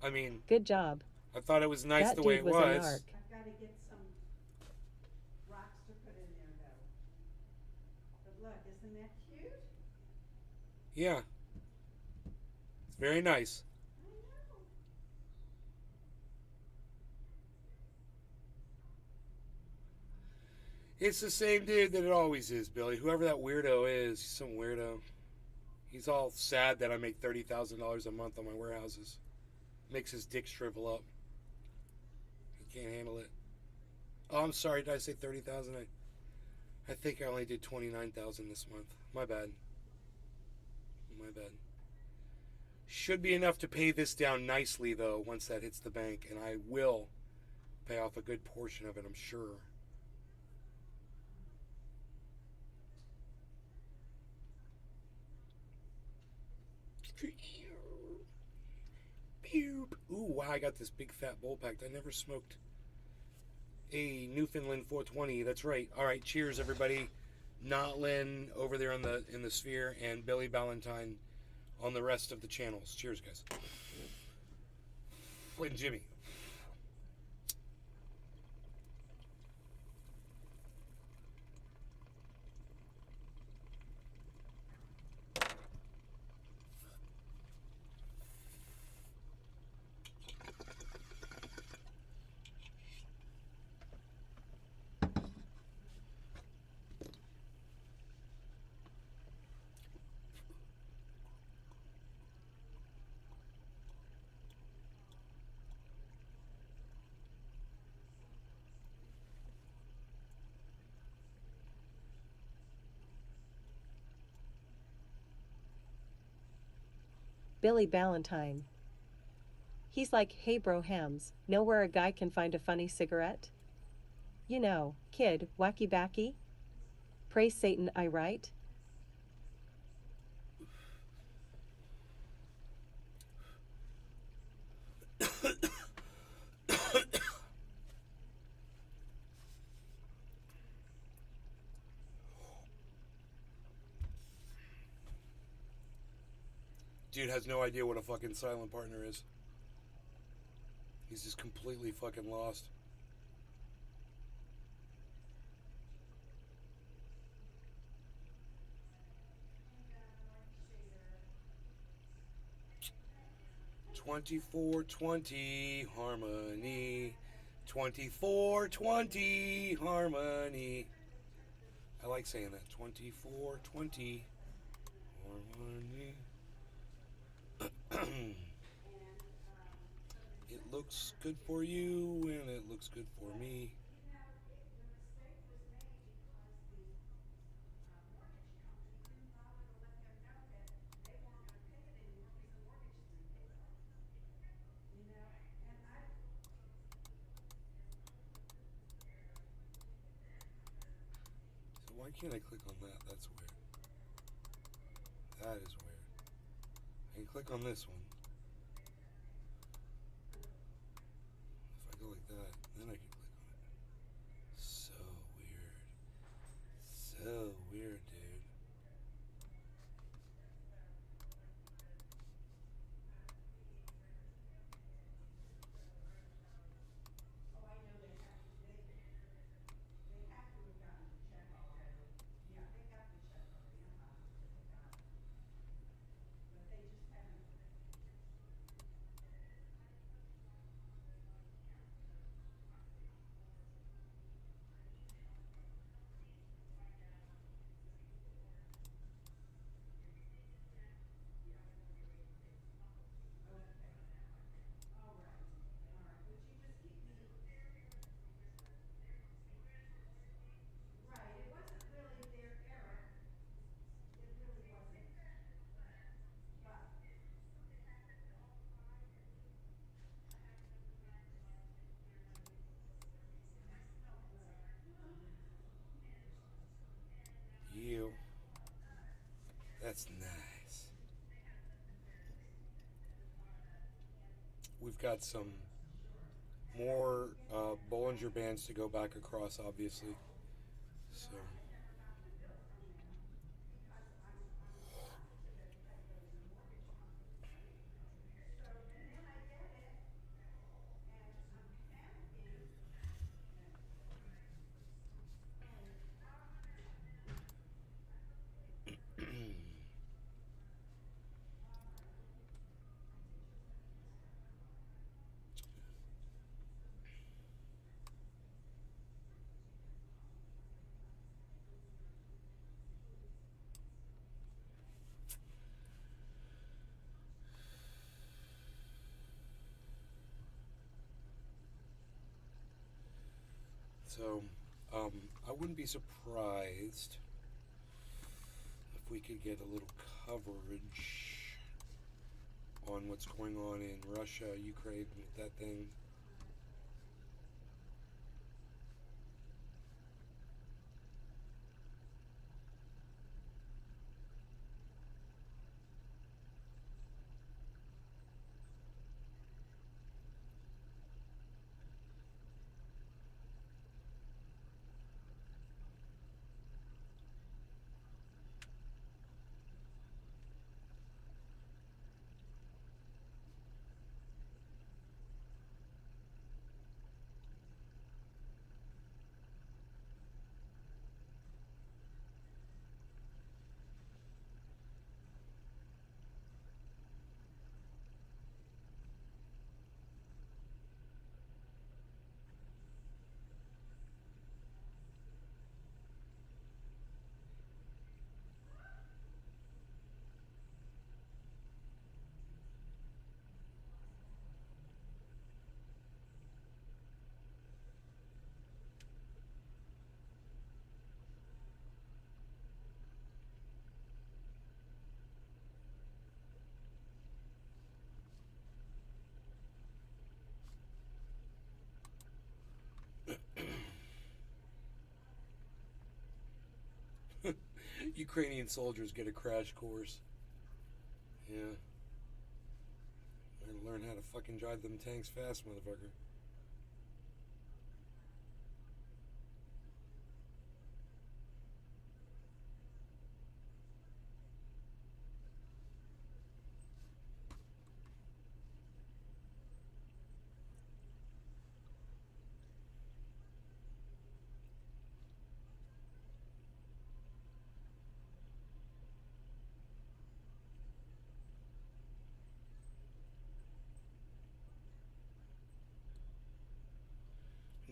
I mean, Good job. I thought it was nice That the way dude it was a was. narc. I've got to get some rocks to put in there, though. But look, isn't that cute? Yeah. It's very nice. I know. It's the same dude that it always is, Billy. Whoever that weirdo is, he's some weirdo. He's all sad that I make $30,000 a month on my warehouses. Makes his dick shrivel up. He can't handle it. Oh, I'm sorry. Did I say 30,000? I think I only did 29,000 this month. My bad. My bad. Should be enough to pay this down nicely, though, once that hits the bank, and I will pay off a good portion of it, I'm sure. Ooh, wow, I got this big fat bowl packed. I never smoked a Newfoundland 420. That's right. All right, cheers, everybody. Notlin over there in the sphere, and Billy Ballantyne on the rest of the channels. Cheers, guys. And Jimmy. Billy Ballantyne. He's like, hey bro hams, know where a guy can find a funny cigarette? You know, kid, wacky backy? Praise Satan, I right? Dude has no idea what a fucking silent partner is. He's just completely fucking lost. $24.20 harmony. $24.20 harmony. I like saying that. $24.20 harmony. It looks good for you and it looks good for me. So why can't I click on that? That's weird. That is weird. I can click on this one. If I go like that, then I can click on it. So weird. So weird, dude. You. That's nice. We've got some more Bollinger Bands to go back across, obviously. So. So, I wouldn't be surprised if we could get a little coverage on what's going on in Russia, Ukraine, with that thing. Ukrainian soldiers get a crash course. Yeah. I learn how to fucking drive them tanks fast, motherfucker.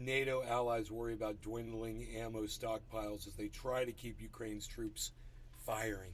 NATO allies worry about dwindling ammo stockpiles as they try to keep Ukraine's troops firing.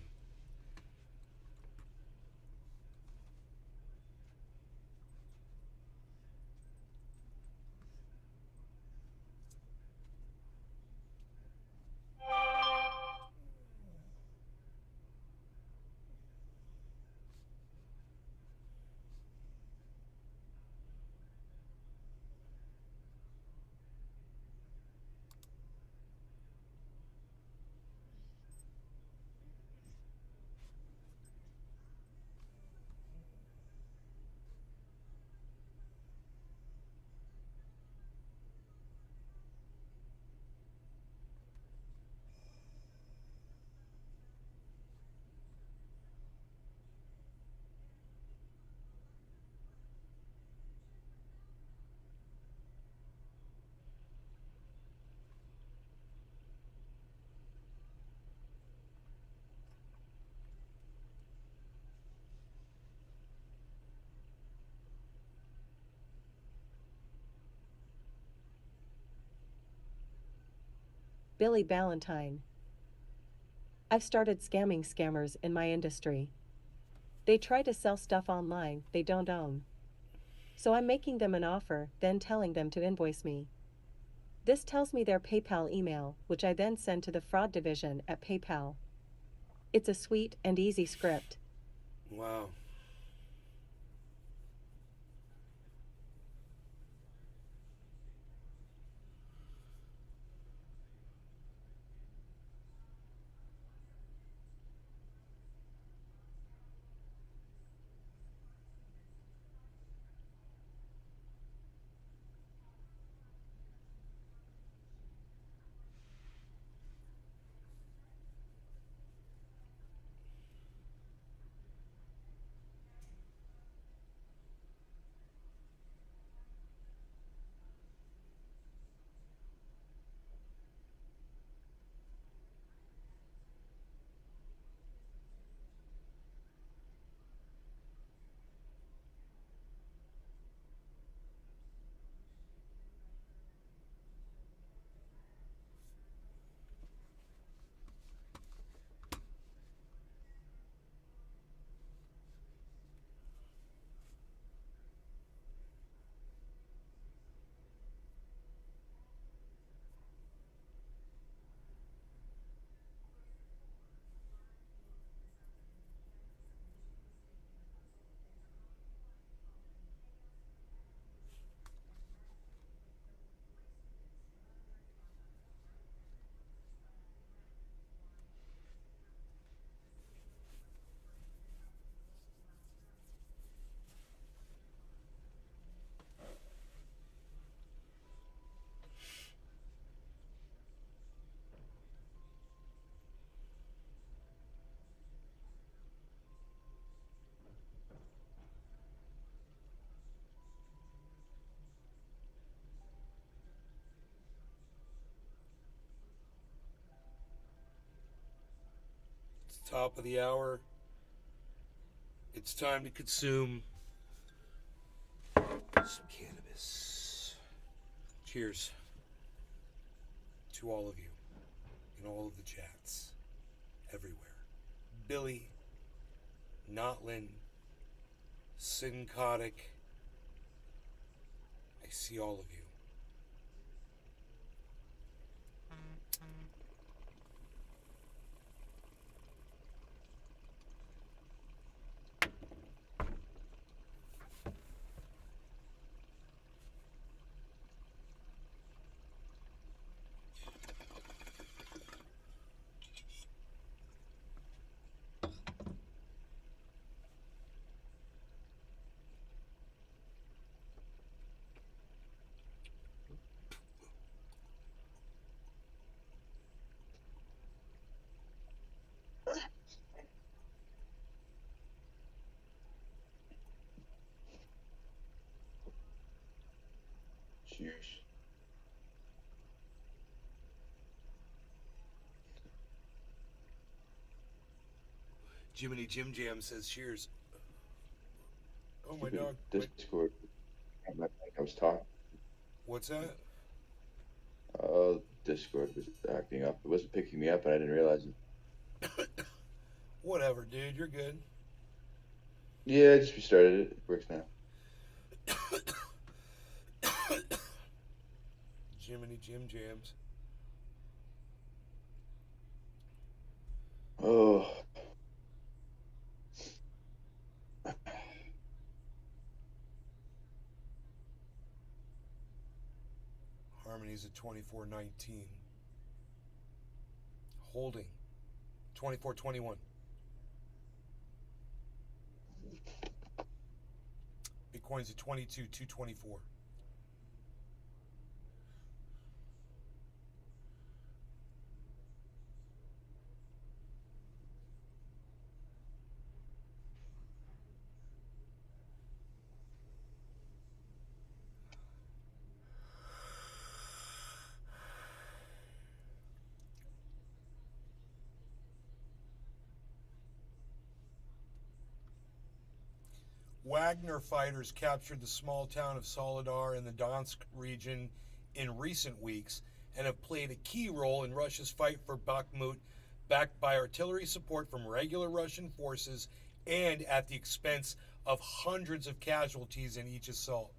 Billy Ballantyne. I've started scamming scammers in my industry. They try to sell stuff online they don't own. So I'm making them an offer, then telling them to invoice me. This tells me their PayPal email, which I then send to the fraud division at PayPal. It's a sweet and easy script. Wow. Top of the hour. It's time to consume some cannabis. Cheers to all of you in all of the chats everywhere. Billy, Notlin, Syncotic. I see all of you. Cheers. Jiminy Jim Jam says cheers. Oh, my Stupid dog. Discord. I was talking. What's that? Discord was acting up. It wasn't picking me up, and I didn't realize it. Whatever, dude. You're good. Yeah, I just restarted it. It works now. Jiminy Jim Jams. Oh. Harmony's at 24.19. Holding 24.21. Bitcoin's at 22,224. Wagner fighters captured the small town of Soledar in the Donetsk region in recent weeks and have played a key role in Russia's fight for Bakhmut, backed by artillery support from regular Russian forces and at the expense of hundreds of casualties in each assault.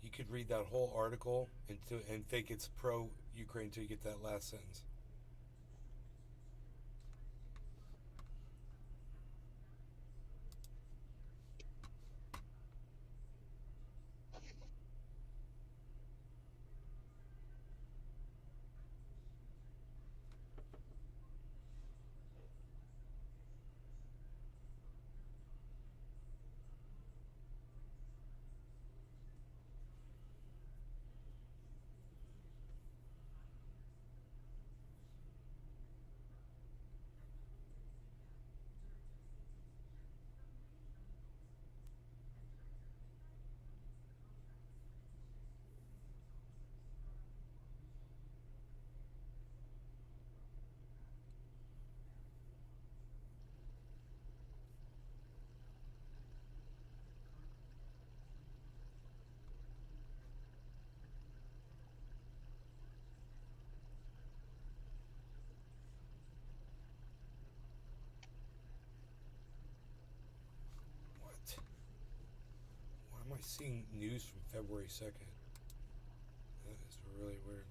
You could read that whole article and think it's pro-Ukraine until you get that last sentence. What? Why am I seeing news from February 2nd? That is really weird.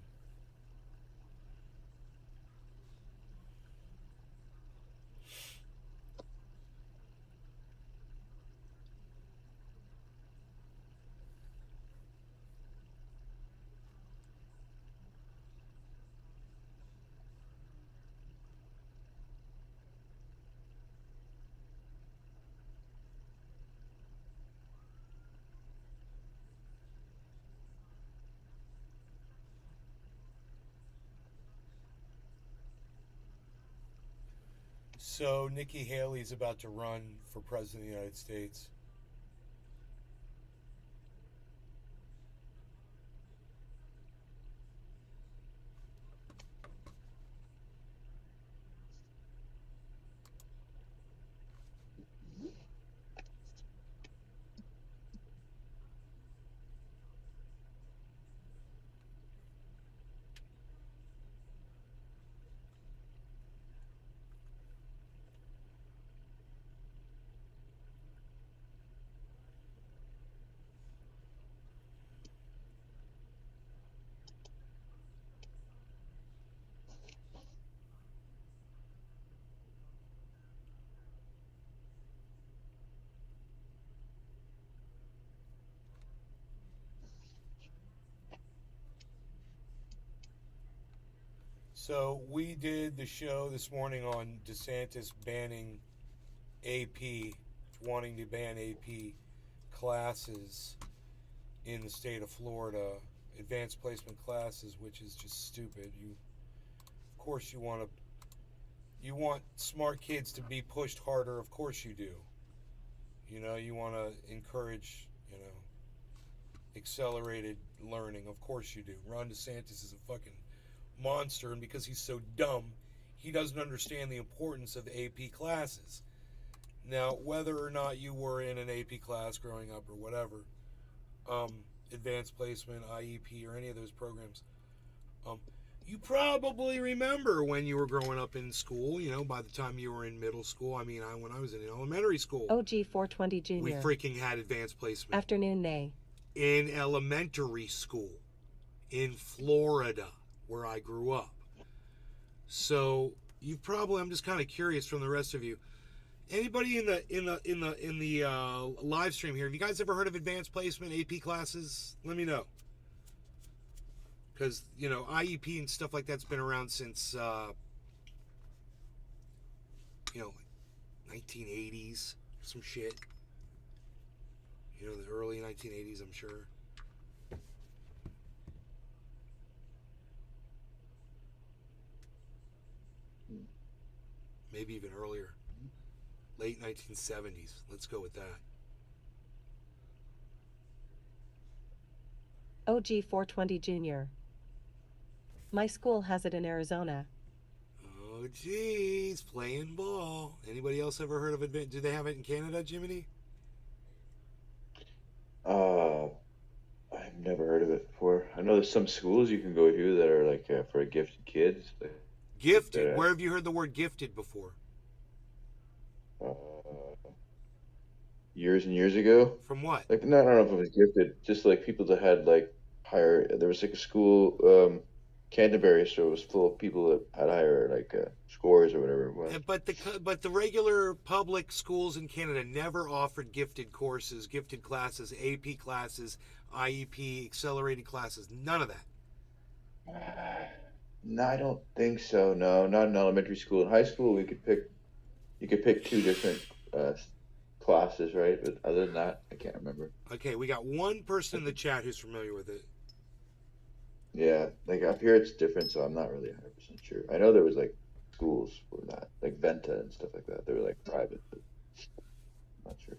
So Nikki Haley's about to run for president of the United States. So we did the show this morning on DeSantis banning AP, wanting to ban AP classes in the state of Florida, advanced placement classes, which is just stupid. Of course, you want smart kids to be pushed harder. Of course, you do. You know, you want to encourage, accelerated learning. Of course, you do. Ron DeSantis is a fucking monster, and because he's so dumb, he doesn't understand the importance of AP classes. Now, whether or not you were in an AP class growing up or whatever, advanced placement, IEP, or any of those programs, you probably remember when you were growing up in school, by the time you were in middle school. I mean, when I was in elementary school, OG 420 Jr. we freaking had advanced placement. Afternoon nay. In elementary school in Florida, where I grew up. So I'm just kind of curious from the rest of you. Anybody in the live stream here, have you guys ever heard of advanced placement AP classes? Let me know. Because, IEP and stuff like that's been around since 1980s, some shit. The early 1980s, I'm sure. Maybe even earlier. Late 1970s. Let's go with that. OG 420 Jr. My school has it in Arizona. Oh, geez. Playing ball. Anybody else ever heard of it? Do they have it in Canada, Jiminy? I've never heard of it before. I know there's some schools you can go to that are like for gifted kids. Gifted? Where have you heard the word gifted before? Years and years ago. From what? Like, no, I don't know if it was gifted. Just like people that had like higher. There was like a school, Canterbury, so it was full of people that had higher like scores or whatever it was. But the regular public schools in Canada never offered gifted courses, gifted classes, AP classes, IEP, accelerated classes. None of that. No, I don't think so. No, not in elementary school. In high school, you could pick two different classes, right? But other than that, I can't remember. Okay, we got one person in the chat who's familiar with it. Yeah, like up here it's different, so I'm not really 100% sure. I know there was like schools for that, like Venta and stuff like that. They were like private, but I'm not sure.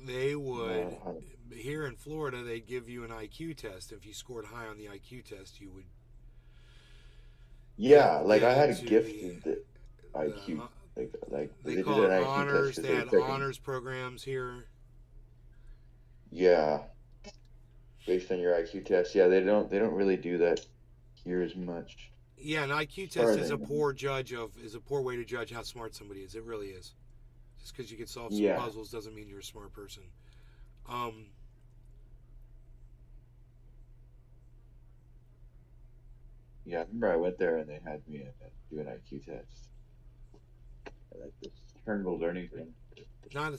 They would, here in Florida, they'd give you an IQ test. If you scored high on the IQ test, you would. Yeah, like I had a gifted IQ. Like they did call an it IQ honors. test. They had honors programs here. Yeah, based on your IQ test. Yeah, they don't really do that here as much. Yeah, an IQ test is a poor way to judge how smart somebody is. It really is. Just because you can solve some puzzles doesn't mean you're a smart person. Yeah, I remember I went there and they had me do an IQ test. Like this terminal learning thing. Not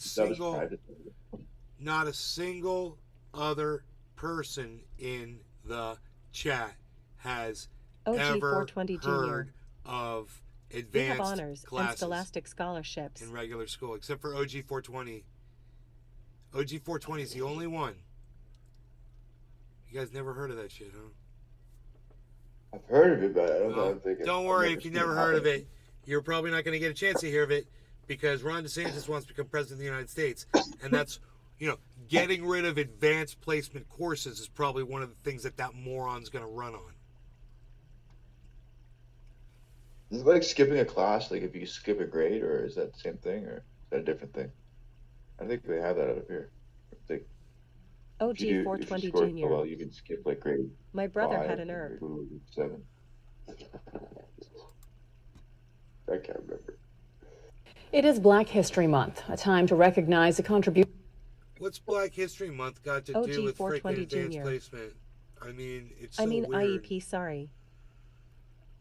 a single other person in the chat has OG ever 420 heard Jr. of We advanced have honors and classes scholastic scholarships. in regular school, except for OG 420. OG 420 is the only one. You guys never heard of that shit, huh? I've heard of it, but I don't think. Don't worry if you never heard of it. you're probably not going to get a chance to hear of it because Ron DeSantis wants to become president of the United States. And that's, getting rid of advanced placement courses is probably one of the things that moron's going to run on. Is it like skipping a class, like if you skip a grade, or is that the same thing, or is that a different thing? I think they have that out of here. Like, OG if you 420 score Jr. well, you can skip like grade My brother 5 had an and herb. go to grade 7. I can't remember. It is Black History Month, a time to recognize the contribution. What's Black History Month got to OG do with freaking 420 advanced Jr. placement? I mean, it's so weird. IEP, sorry.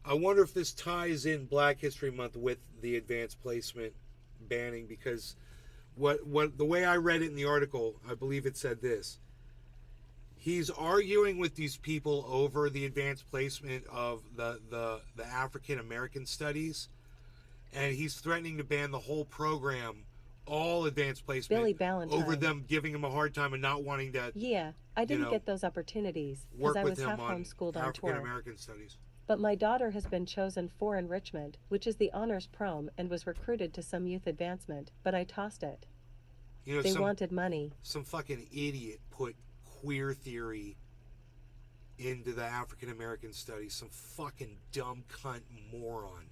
I wonder if this ties in Black History Month with the advanced placement banning, because what the way I read it in the article, I believe it said this. He's arguing with these people over the advanced placement of the African American studies, and he's threatening to ban the whole program, all advanced placement, Billy Ballantyne. over them giving him a hard time and not wanting to Yeah, I didn't get those opportunities work because I with was him half on homeschooled on African tour. American studies. But my daughter has been chosen for enrichment, which is the honors prom, and was recruited to some youth advancement, but I tossed it. They wanted money. Some fucking idiot put queer theory into the African American studies. Some fucking dumb cunt moron.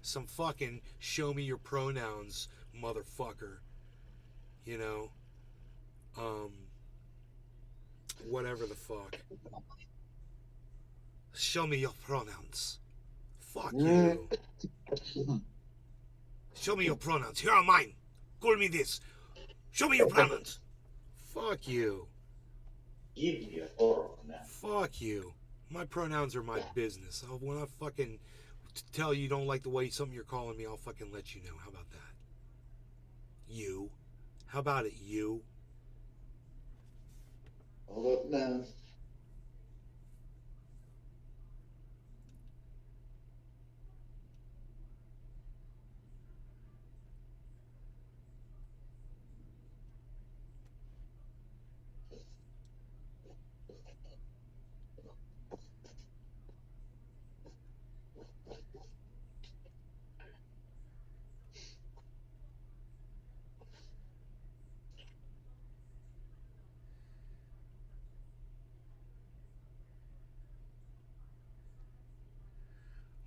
Some fucking show me your pronouns, motherfucker. Whatever the fuck. Show me your pronouns. Fuck you. Show me your pronouns. Here are mine. Call me this. Show me your pronouns. Fuck you. Give me a 4 on that. Fuck you. My pronouns are my business. When I fucking tell you don't like the way something you're calling me, I'll fucking let you know. How about that? You. How about it, you? Hold up now.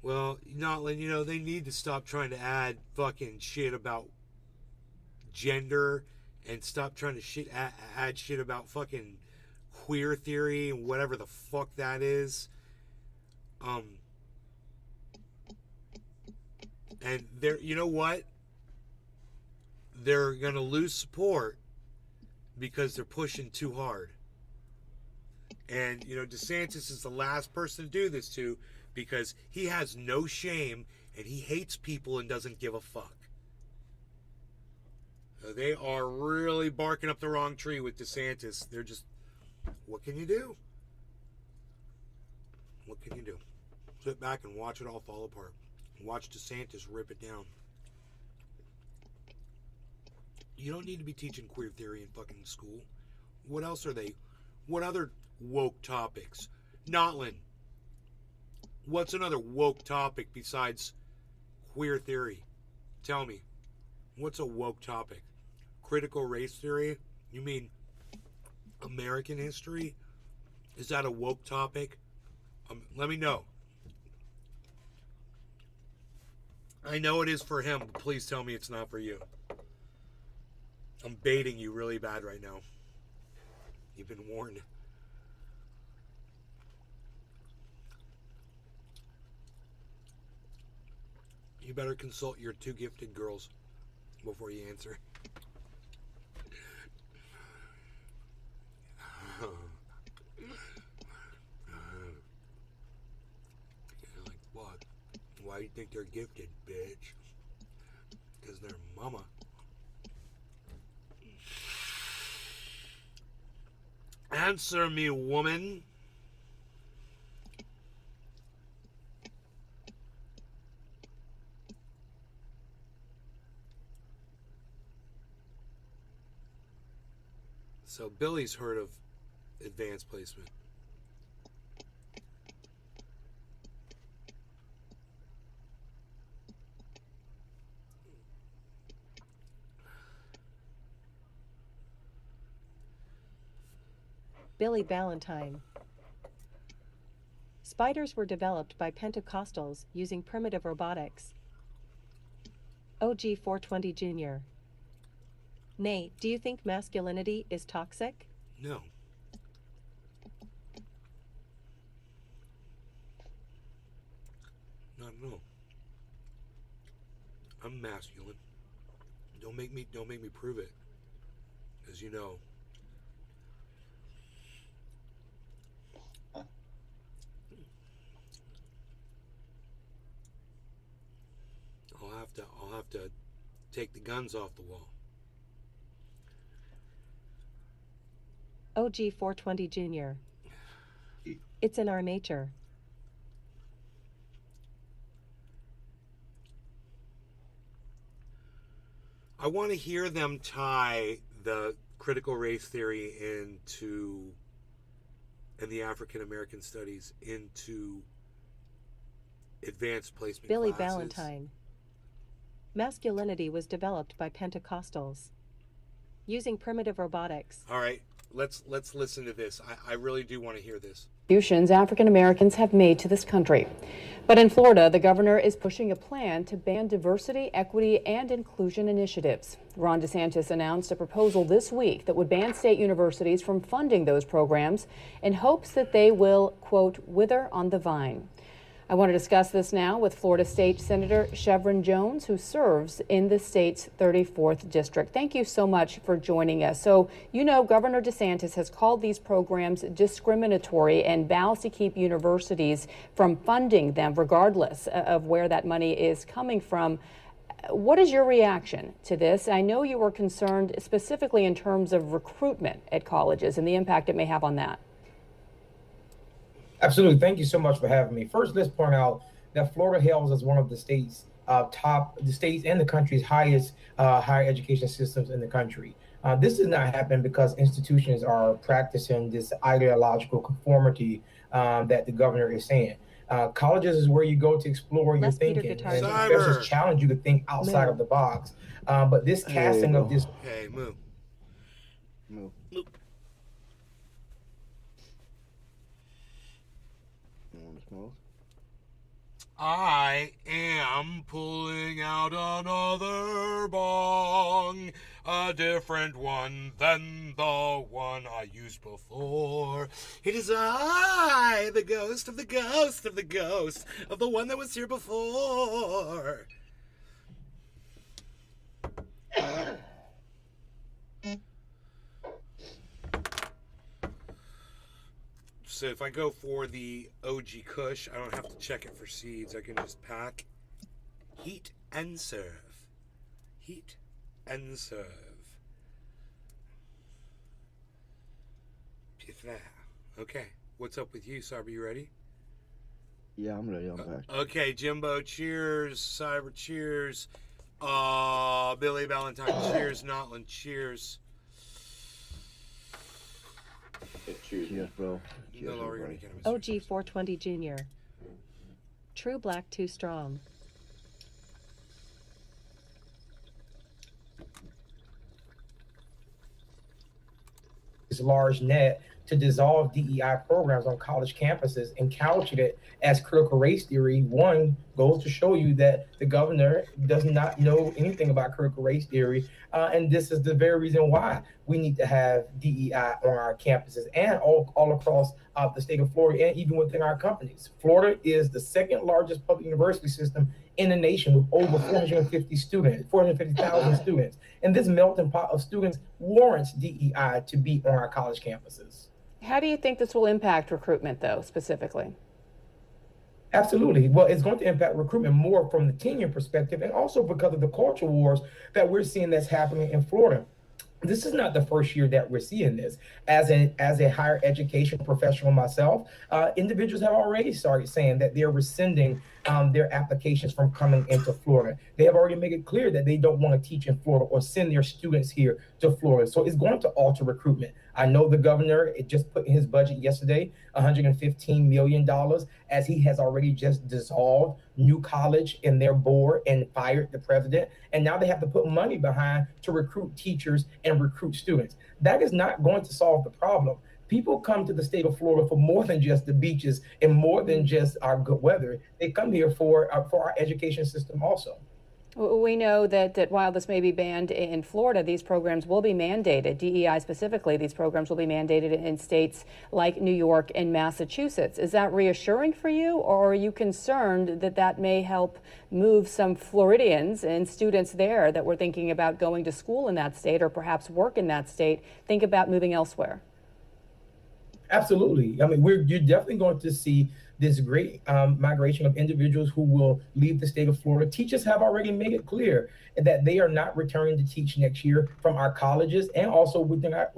Well, Notland, they need to stop trying to add fucking shit about gender and stop trying to add shit about fucking queer theory and whatever the fuck that is. And you know what? They're gonna lose support because they're pushing too hard. And DeSantis is the last person to do this to, because he has no shame and he hates people and doesn't give a fuck. They are really barking up the wrong tree with DeSantis. They're just, what can you do? What can you do? Sit back and watch it all fall apart. Watch DeSantis rip it down. You don't need to be teaching queer theory in fucking school. What else are they? What other woke topics? Notland. What's another woke topic besides queer theory? Tell me. What's a woke topic? Critical race theory? You mean American history? Is that a woke topic? Let me know. I know it is for him, but please tell me it's not for you. I'm baiting you really bad right now. You've been warned. You better consult your 2 gifted girls before you answer. Like, what? Why do you think they're gifted, bitch? Because they're mama. Answer me, woman. So Billy's heard of advanced placement. Billy Ballantyne. Spiders were developed by Pentecostals using primitive robotics. OG 420 Jr. Nay, do you think masculinity is toxic? No. Not at all. I'm masculine. Don't make me prove it. As you know. I'll have to take the guns off the wall. OG 420 Jr. It's in our nature. I want to hear them tie the critical race theory and the African American studies into advanced placement Billy classes. Ballantyne. Masculinity was developed by Pentecostals using primitive robotics. All right, let's listen to this. I really do want to hear this. Contributions African Americans have made to this country. But in Florida, the governor is pushing a plan to ban diversity, equity, and inclusion initiatives. Ron DeSantis announced a proposal this week that would ban state universities from funding those programs in hopes that they will, quote, wither on the vine. I want to discuss this now with Florida State Senator Shevrin Jones, who serves in the state's 34th district. Thank you so much for joining us. So, you know, Governor DeSantis has called these programs discriminatory and vows to keep universities from funding them regardless of where that money is coming from. What is your reaction to this? I know you were concerned specifically in terms of recruitment at colleges and the impact it may have on that. Absolutely. Thank you so much for having me. First, let's point out that Florida hails as one of the states the states and the country's highest higher education systems in the country. This does not happen because institutions are practicing this ideological conformity that the governor is saying. Colleges is where you go to explore your thinking and professors challenge you to think outside of the box. But this casting of this. Hey, Moo. Moo. I am pulling out another bong, a different one than the one I used before. It is I, the ghost of the ghost of the ghost of the one that was here before. So if I go for the OG Kush, I don't have to check it for seeds. I can just pack, heat, and serve. Heat and serve. Okay, what's up with you, Cyber? You ready? Yeah, I'm ready. I'm back. Okay, Jimbo, cheers. Cyber, cheers. Billy Ballantyne, cheers. Notland, cheers. Cheers, bro. Cheers, No, everybody. OG 420 Jr. True Black Too Strong. This large net to dissolve DEI programs on college campuses and couch it as critical race theory, one goes to show you that the governor does not know anything about critical race theory. And this is the very reason why we need to have DEI on our campuses and all across the state of Florida and even within our companies. Florida is the second largest public university system in the nation with over 450,000 students. And this melting pot of students warrants DEI to be on our college campuses. How do you think this will impact recruitment, though, specifically? Absolutely. Well, it's going to impact recruitment more from the tenure perspective and also because of the culture wars that we're seeing that's happening in Florida. This is not the first year that we're seeing this. As a higher education professional myself, individuals have already started saying that they're rescinding their applications from coming into Florida. They have already made it clear that they don't want to teach in Florida or send their students here to Florida. So it's going to alter recruitment. I know the governor just put in his budget yesterday $115 million, as he has already just dissolved New College in their board and fired the president. And now they have to put money behind to recruit teachers and recruit students. That is not going to solve the problem. People come to the state of Florida for more than just the beaches and more than just our good weather. They come here for our education system also. We know that while this may be banned in Florida, these programs will be mandated. DEI specifically, these programs will be mandated in states like New York and Massachusetts. Is that reassuring for you, or are you concerned that that may help move some Floridians and students there that were thinking about going to school in that state or perhaps work in that state, think about moving elsewhere? Absolutely. I mean, you're definitely going to see this great migration of individuals who will leave the state of Florida. Teachers have already made it clear that they are not returning to teach next year from our colleges and also within our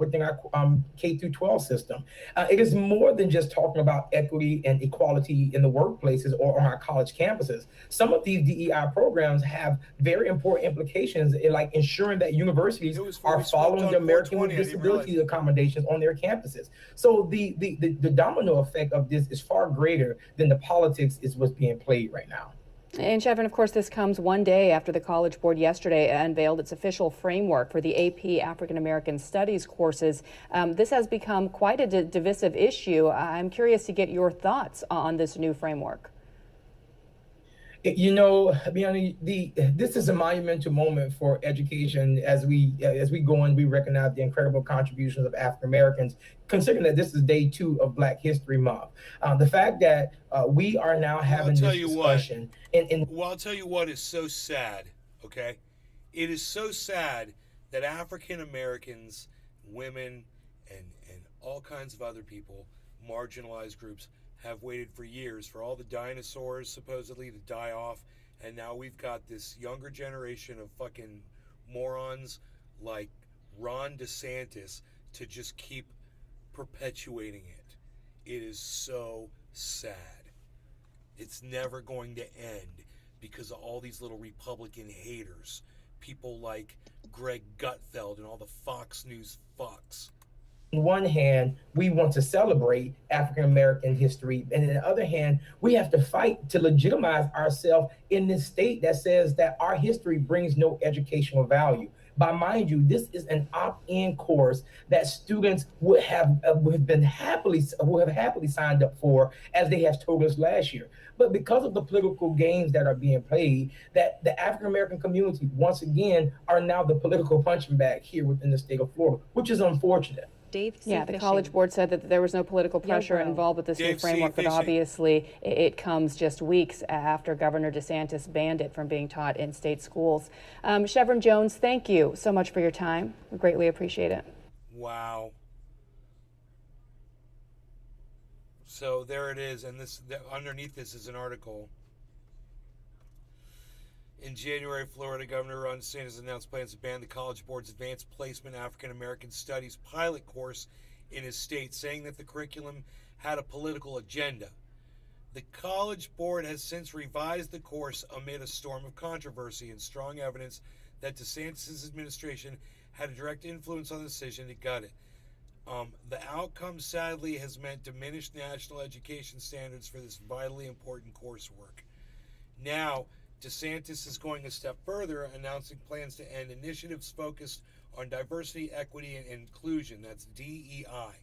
K through 12 system. It is more than just talking about equity and equality in the workplaces or on our college campuses. Some of these DEI programs have very important implications in like ensuring that universities are following the American with Disabilities accommodations on their campuses. So the domino effect of this is far greater than the politics is what's being played right now. And Chevron, of course, this comes one day after the College Board yesterday unveiled its official framework for the AP African American Studies courses. This has become quite a divisive issue. I'm curious to get your thoughts on this new framework. You know, this is a monumental moment for education as we go and we recognize the incredible contributions of African Americans, considering that this is day 2 of Black History Month. The fact that we are now having this discussion. Well, I'll tell you what is so sad, okay? It is so sad that African Americans, women, and all kinds of other people, marginalized groups, have waited for years for all the dinosaurs supposedly to die off, and now we've got this younger generation of fucking morons like Ron DeSantis to just keep perpetuating it. It is so sad. It's never going to end because of all these little Republican haters, people like Greg Gutfeld and all the Fox News fucks. On one hand, we want to celebrate African American history, and on the other hand, we have to fight to legitimize ourselves in this state that says that our history brings no educational value. But mind you, this is an opt-in course that students would have happily signed up for, as they have told us last year. But because of the political games that are being played, that the African American community once again are now the political punching bag here within the state of Florida, which is unfortunate. Dave C. Yeah, the Fishing. College Board said that there was no political pressure involved with this new framework, but obviously it comes just weeks after Governor DeSantis banned it from being taught in state schools. Chevron Jones, thank you so much for your time. We greatly appreciate it. Wow. So there it is, and underneath this is an article. In January, Florida Governor Ron DeSantis announced plans to ban the College Board's Advanced Placement African American Studies pilot course in his state, saying that the curriculum had a political agenda. The College Board has since revised the course amid a storm of controversy and strong evidence that DeSantis' administration had a direct influence on the decision to gut it. The outcome, sadly, has meant diminished national education standards for this vitally important coursework. Now, DeSantis is going a step further, announcing plans to end initiatives focused on diversity, equity, and inclusion, that's DEI,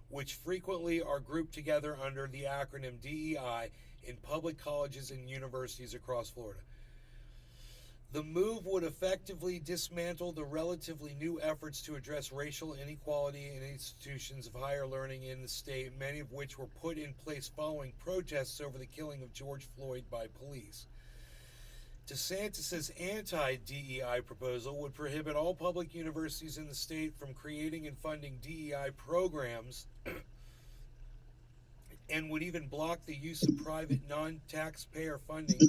which frequently are grouped together under the acronym DEI in public colleges and universities across Florida. The move would effectively dismantle the relatively new efforts to address racial inequality in institutions of higher learning in the state, many of which were put in place following protests over the killing of George Floyd by police. DeSantis' anti-DEI proposal would prohibit all public universities in the state from creating and funding DEI programs and would even block the use of private non-taxpayer funding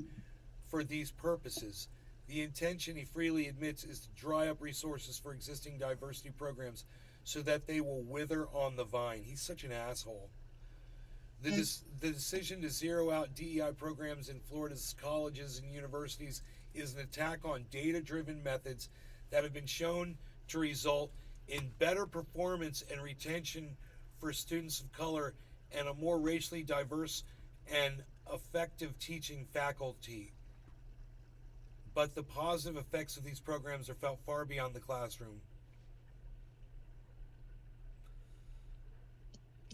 for these purposes. The intention, he freely admits, is to dry up resources for existing diversity programs so that they will wither on the vine. He's such an asshole. The decision to zero out DEI programs in Florida's colleges and universities is an attack on data-driven methods that have been shown to result in better performance and retention for students of color and a more racially diverse and effective teaching faculty. But the positive effects of these programs are felt far beyond the classroom.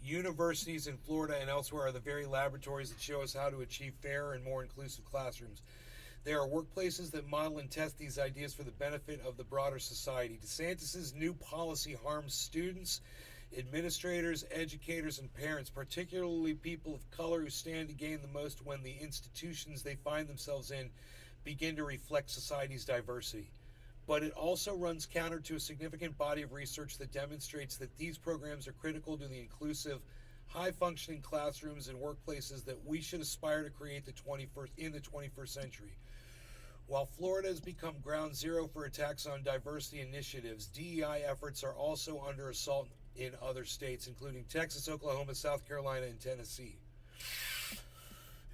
Universities in Florida and elsewhere are the very laboratories that show us how to achieve fairer and more inclusive classrooms. There are workplaces that model and test these ideas for the benefit of the broader society. DeSantis's new policy harms students, administrators, educators, and parents, particularly people of color who stand to gain the most when the institutions they find themselves in begin to reflect society's diversity. But it also runs counter to a significant body of research that demonstrates that these programs are critical to the inclusive, high-functioning classrooms and workplaces that we should aspire to create in the 21st century. While Florida has become ground zero for attacks on diversity initiatives, DEI efforts are also under assault in other states, including Texas, Oklahoma, South Carolina, and Tennessee.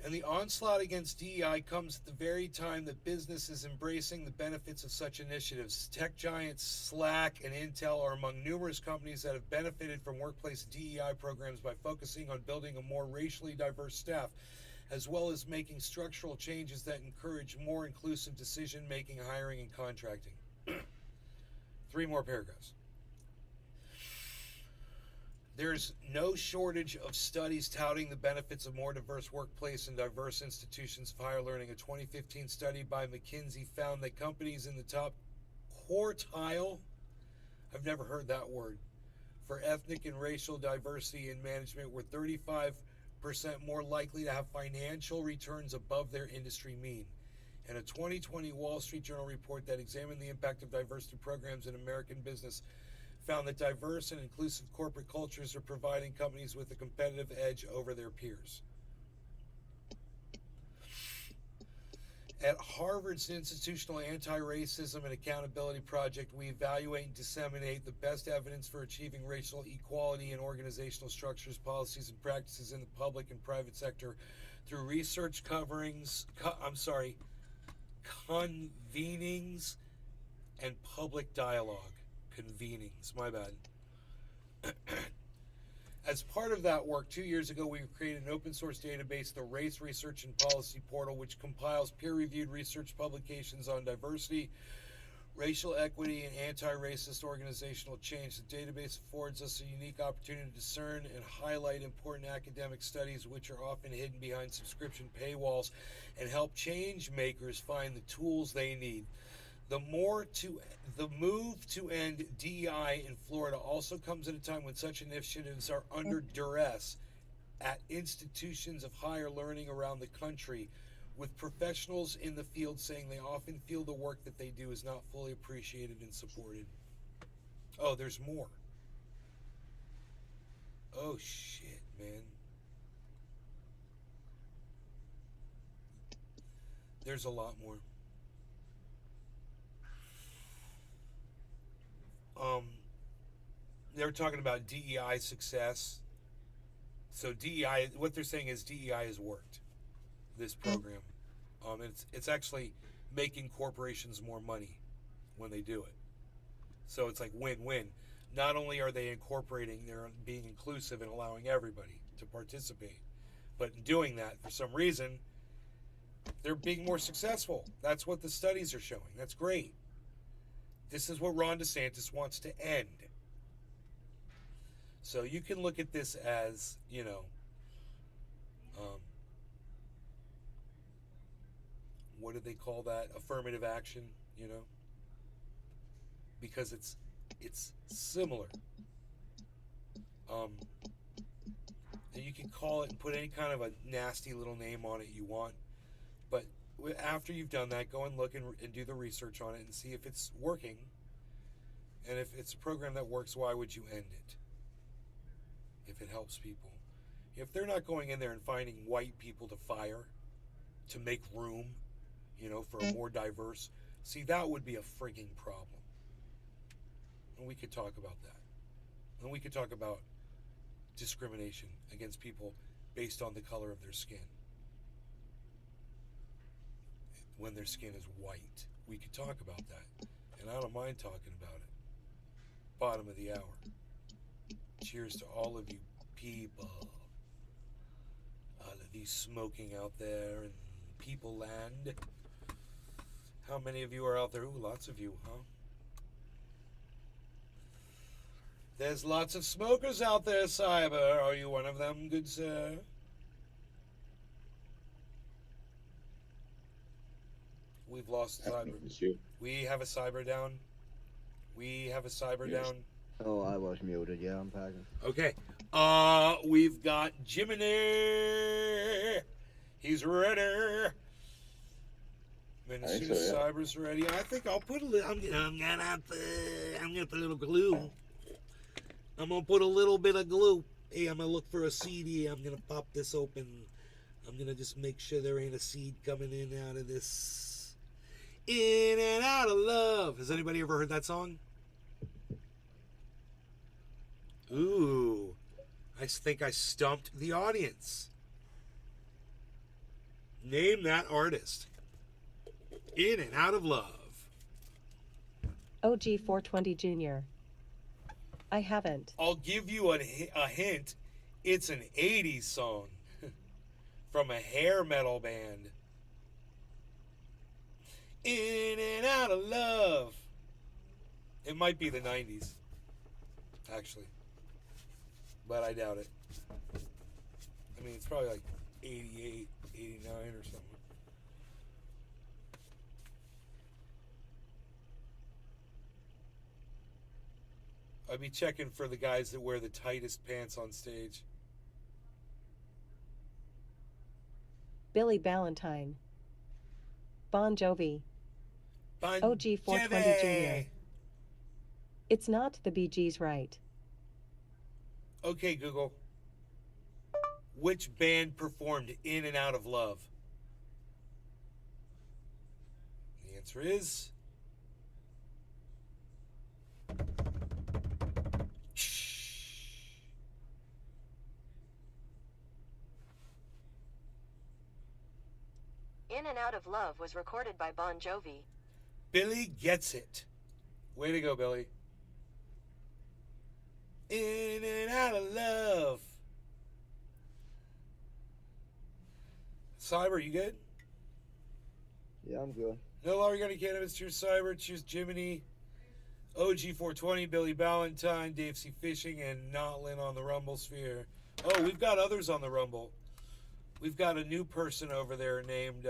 And the onslaught against DEI comes at the very time that business is embracing the benefits of such initiatives. Tech giants Slack and Intel are among numerous companies that have benefited from workplace DEI programs by focusing on building a more racially diverse staff, as well as making structural changes that encourage more inclusive decision-making, hiring, and contracting. 3 more paragraphs. There's no shortage of studies touting the benefits of more diverse workplace and diverse institutions of higher learning. A 2015 study by McKinsey found that companies in the top quartile, I've never heard that word, for ethnic and racial diversity in management were 35% more likely to have financial returns above their industry mean. And a 2020 Wall Street Journal report that examined the impact of diversity programs in American business found that diverse and inclusive corporate cultures are providing companies with a competitive edge over their peers. At Harvard's Institutional Anti-Racism and Accountability Project, we evaluate and disseminate the best evidence for achieving racial equality in organizational structures, policies, and practices in the public and private sector through research convenings, and public dialogue. Convenings, my bad. As part of that work, 2 years ago, we created an open source database, the Race Research and Policy Portal, which compiles peer-reviewed research publications on diversity, racial equity, and anti-racist organizational change. The database affords us a unique opportunity to discern and highlight important academic studies which are often hidden behind subscription paywalls and help change makers find the tools they need. The move to end DEI in Florida also comes at a time when such initiatives are under duress at institutions of higher learning around the country, with professionals in the field saying they often feel the work that they do is not fully appreciated and supported. Oh, there's more. Oh, shit, man. There's a lot more. They're talking about DEI success. So DEI, what they're saying is DEI has worked, this program. It's actually making corporations more money when they do it. So it's like win-win. Not only are they incorporating, they're being inclusive and allowing everybody to participate. But in doing that, for some reason, they're being more successful. That's what the studies are showing. That's great. This is what Ron DeSantis wants to end. So you can look at this as, what do they call that? Affirmative action, because it's similar. And you can call it and put any kind of a nasty little name on it you want. But after you've done that, go and look and do the research on it and see if it's working. And if it's a program that works, why would you end it? If it helps people. If they're not going in there and finding white people to fire, to make room, for a more diverse, see, that would be a frigging problem. And we could talk about that. And we could talk about discrimination against people based on the color of their skin. When their skin is white. We could talk about that. And I don't mind talking about it. Bottom of the hour. Cheers to all of you people. All of you smoking out there in people land. How many of you are out there? Ooh, lots of you, huh? There's lots of smokers out there, Cyber. Are you one of them, good sir? We've lost Cyber. This year. We have a Cyber down. We have a Cyber Yes. down. Oh, I was muted. Yeah, I'm packing. Okay. We've got Jiminy. He's ready. And as I soon think as so, yeah. Cyber's ready, I think I'll put a little. I'm gonna put a little glue. I'm gonna put a little bit of glue. Hey, I'm gonna look for a CD. I'm gonna pop this open. I'm gonna just make sure there ain't a seed coming in and out of this. In and out of love. Has anybody ever heard that song? Ooh, I think I stumped the audience. Name that artist. In and out of love. OG 420 Jr. I haven't. I'll give you a hint. It's an 80s song from a hair metal band. In and out of love. It might be the 90s, actually. But I doubt it. I mean, it's probably like 88, 89 or something. I'd be checking for the guys that wear the tightest pants on stage. Billy Ballantyne. Bon Jovi. Bon OG 420 Jovi. Jr. It's not the Bee Gees, right? Okay, Google. Which band performed In and Out of Love? The answer is... In and Out of Love was recorded by Bon Jovi. Billy gets it. Way to go, Billy. In and out of love. Cyber, you good? Yeah, I'm good. No longer got any candidates. Cheers, Cyber. Cheers, Jiminy. OG420, Billy Ballantyne, Dave C. Fishing, and Notlin on the Rumble Sphere. Oh, we've got others on the Rumble. We've got a new person over there named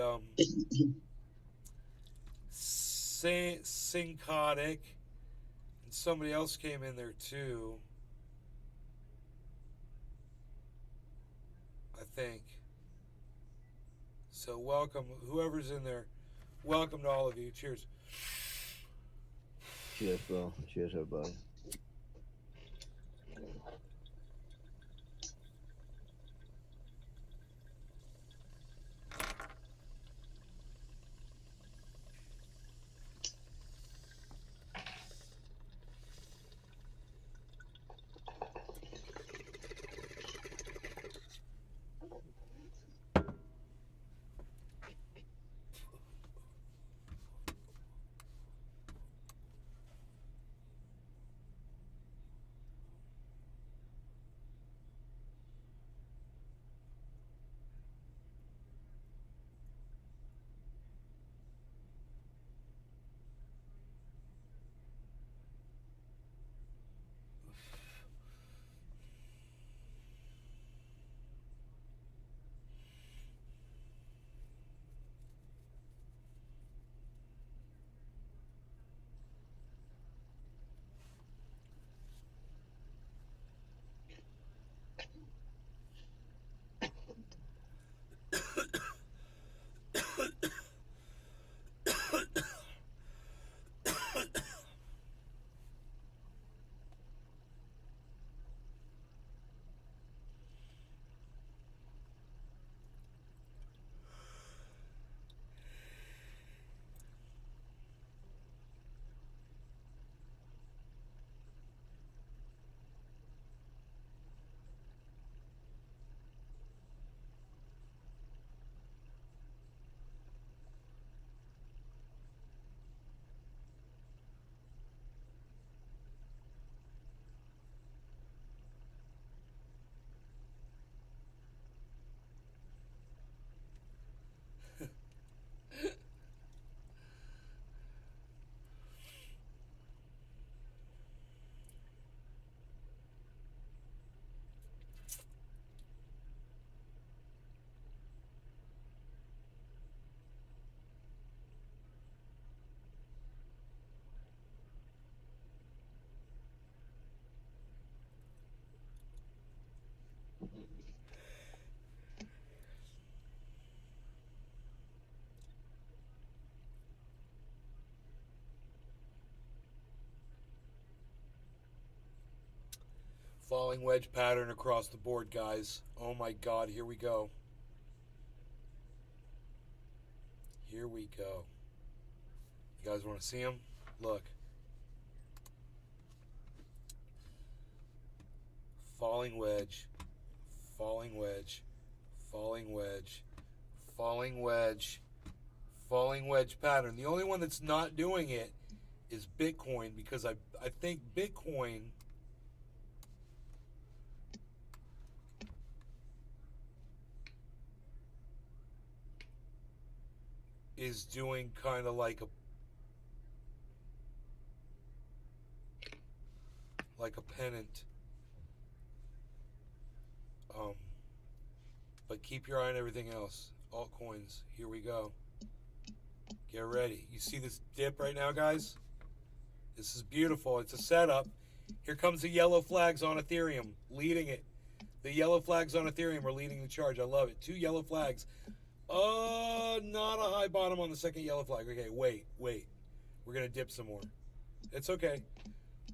Syncotic. And somebody else came in there too. I think. So welcome, whoever's in there. Welcome to all of you. Cheers. Cheers, bro. Cheers, everybody. Falling wedge pattern across the board, guys. Oh my God, here we go. Here we go. You guys want to see them? Look. Falling wedge, falling wedge, falling wedge, falling wedge, falling wedge pattern. The only one that's not doing it is Bitcoin, because I think Bitcoin is doing kind of like a pennant. But keep your eye on everything else. Altcoins, here we go. Get ready. You see this dip right now, guys? This is beautiful. It's a setup. Here comes the yellow flags on Ethereum, leading it. The yellow flags on Ethereum are leading the charge. I love it. 2 yellow flags. Not a high bottom on the second yellow flag. Okay, wait. We're going to dip some more. It's okay.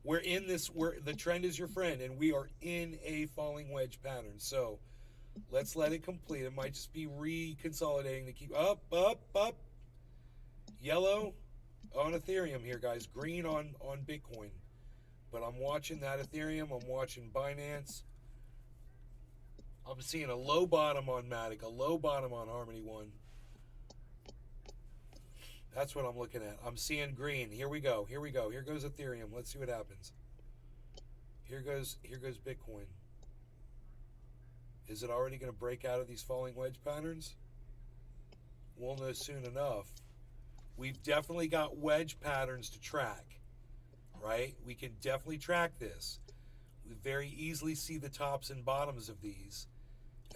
We're in this, the trend is your friend, and we are in a falling wedge pattern. So let's let it complete. It might just be reconsolidating to keep up. Yellow on Ethereum here, guys. Green on Bitcoin. But I'm watching that Ethereum. I'm watching Binance. I'm seeing a low bottom on Matic, a low bottom on Harmony One. That's what I'm looking at. I'm seeing green. Here we go. Here goes Ethereum. Let's see what happens. Here goes Bitcoin. Is it already going to break out of these falling wedge patterns? We'll know soon enough. We've definitely got wedge patterns to track, right? We can definitely track this. We very easily see the tops and bottoms of these,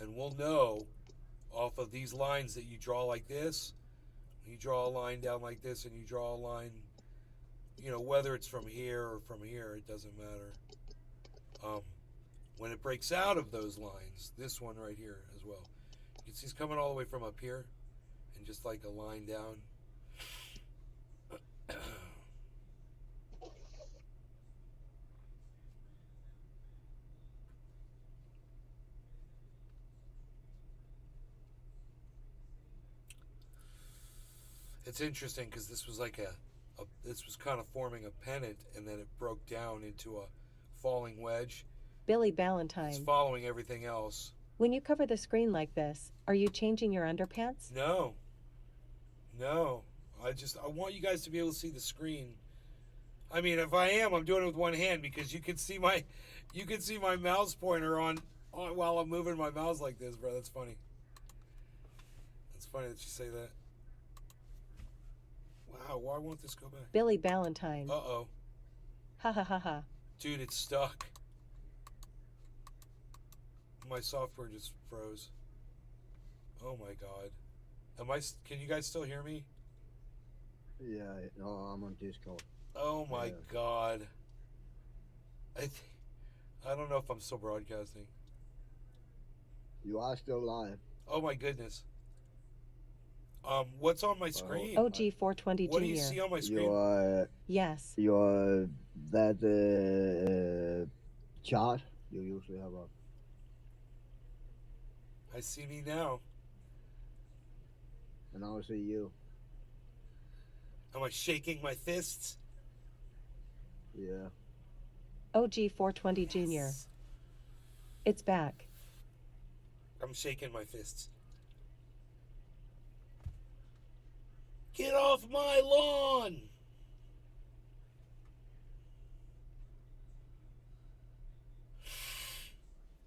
and we'll know off of these lines that you draw like this. You draw a line down like this, and you draw a line, whether it's from here or from here, it doesn't matter. When it breaks out of those lines, this one right here as well, you can see it's coming all the way from up here, and just like a line down. It's interesting because this was like this was kind of forming a pennant, and then it broke down into a falling wedge. Billy Ballantyne. It's following everything else. When you cover the screen like this, are you changing your underpants? No. I want you guys to be able to see the screen. I mean, if I am, I'm doing it with one hand because you can see my mouse pointer on while I'm moving my mouse like this, bro. That's funny. That's funny that you say that. Wow, why won't this go back? Billy Ballantyne. Uh-oh. Ha ha ha ha. Dude, it's stuck. My software just froze. Oh my God. Can you guys still hear me? Yeah, no, I'm on Discord. Oh my God. I don't know if I'm still broadcasting. You are still live. Oh my goodness. What's on my screen? OG 420 What do you Jr. see on my screen? Yes. That chart you usually have up. I see me now. And I see you. Am I shaking my fists? Yeah. OG 420 Jr. It's back. I'm shaking my fists. Get off my lawn!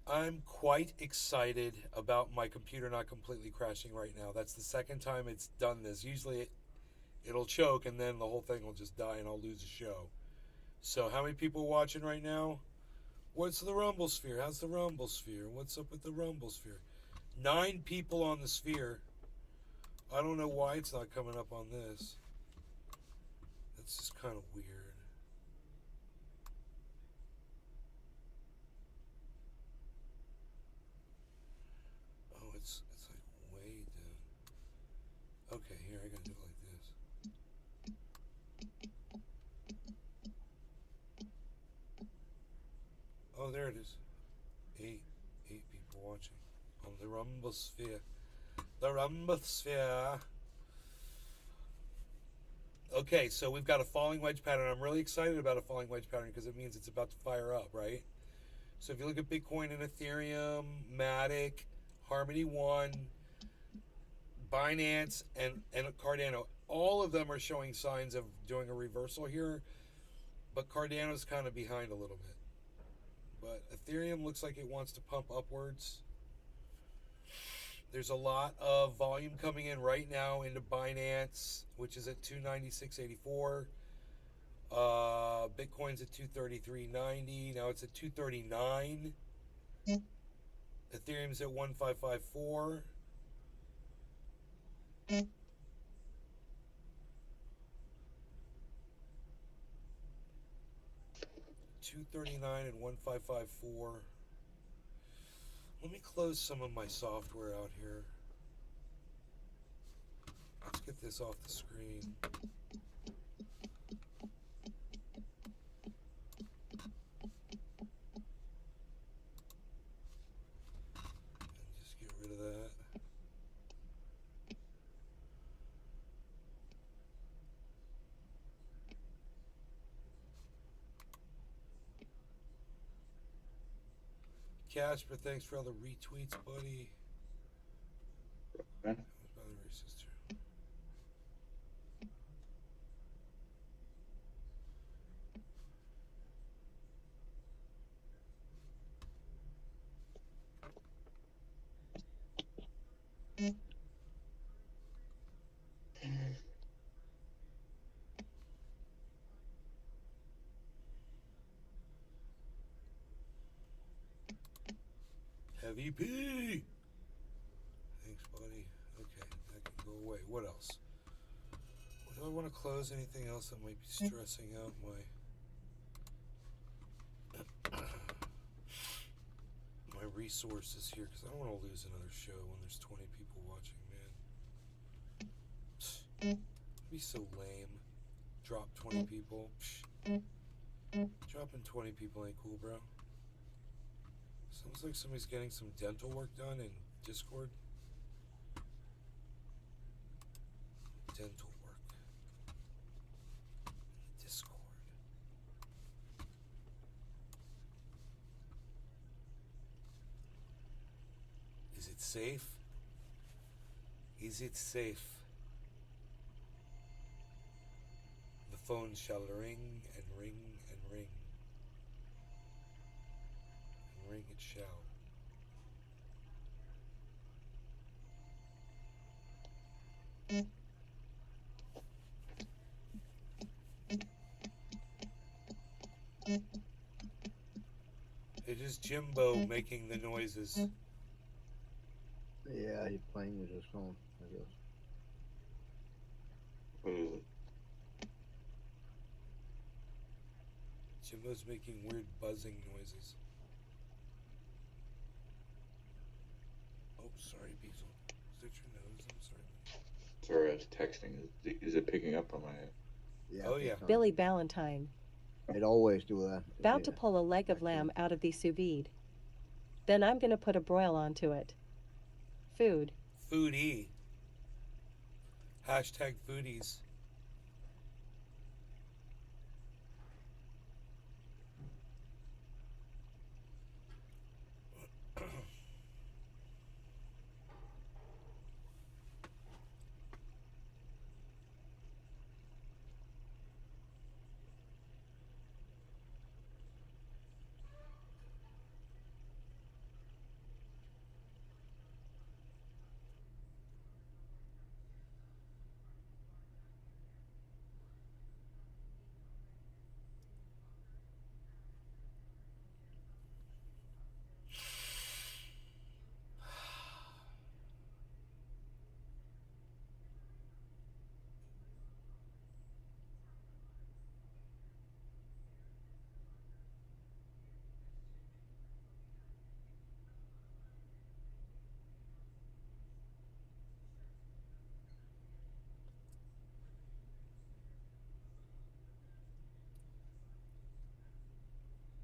I'm quite excited about my computer not completely crashing right now. That's the second time it's done this. Usually it'll choke and then the whole thing will just die and I'll lose the show. So how many people watching right now? What's the Rumble Sphere? How's the Rumble Sphere? What's up with the Rumble Sphere? 9 people on the sphere. I don't know why it's not coming up on this. That's just kind of weird. Oh, it's like way down. Okay, here, I gotta do it like this. Oh, there it is. The Rumbosphere. The Rumbosphere. Okay, so we've got a falling wedge pattern. I'm really excited about a falling wedge pattern because it means it's about to fire up, right? So if you look at Bitcoin and Ethereum, Matic, Harmony One, Binance, and Cardano, all of them are showing signs of doing a reversal here, but Cardano's kind of behind a little bit. But Ethereum looks like it wants to pump upwards. There's a lot of volume coming in right now into Binance, which is at 296.84. Bitcoin's at 233.90. Now it's at 239. Ethereum's at 1554. $239 and 1554. Let me close some of my software out here. Let's get this off the screen. And just get rid of that. Casper, thanks for all the retweets, buddy. Okay. That was my sister. Heavy P. Thanks, buddy. Okay, that can go away. What else? Do I want to close anything else that might be stressing out my resources here? Because I don't want to lose another show when there's 20 people watching, man. It'd be so lame. Drop 20 people. Dropping 20 people ain't cool, bro. Sounds like somebody's getting some dental work done in Discord. Dental work. Discord. Is it safe? Is it safe? The phone shall ring and ring and ring. Ring it shall. It is Jimbo making the noises. Yeah, he's playing with his phone, I guess. What is it? Jimbo's making weird buzzing noises. Oh, sorry, Beazle. Is that your nose? I'm sorry. Sorry, I was texting. Is it picking up on my? Yeah, Oh, big yeah. time. Billy Ballantyne. It always do that. About to pull a leg of lamb out of the sous vide. Then I'm gonna put a broil onto it. Food. Foodie. Hashtag foodies.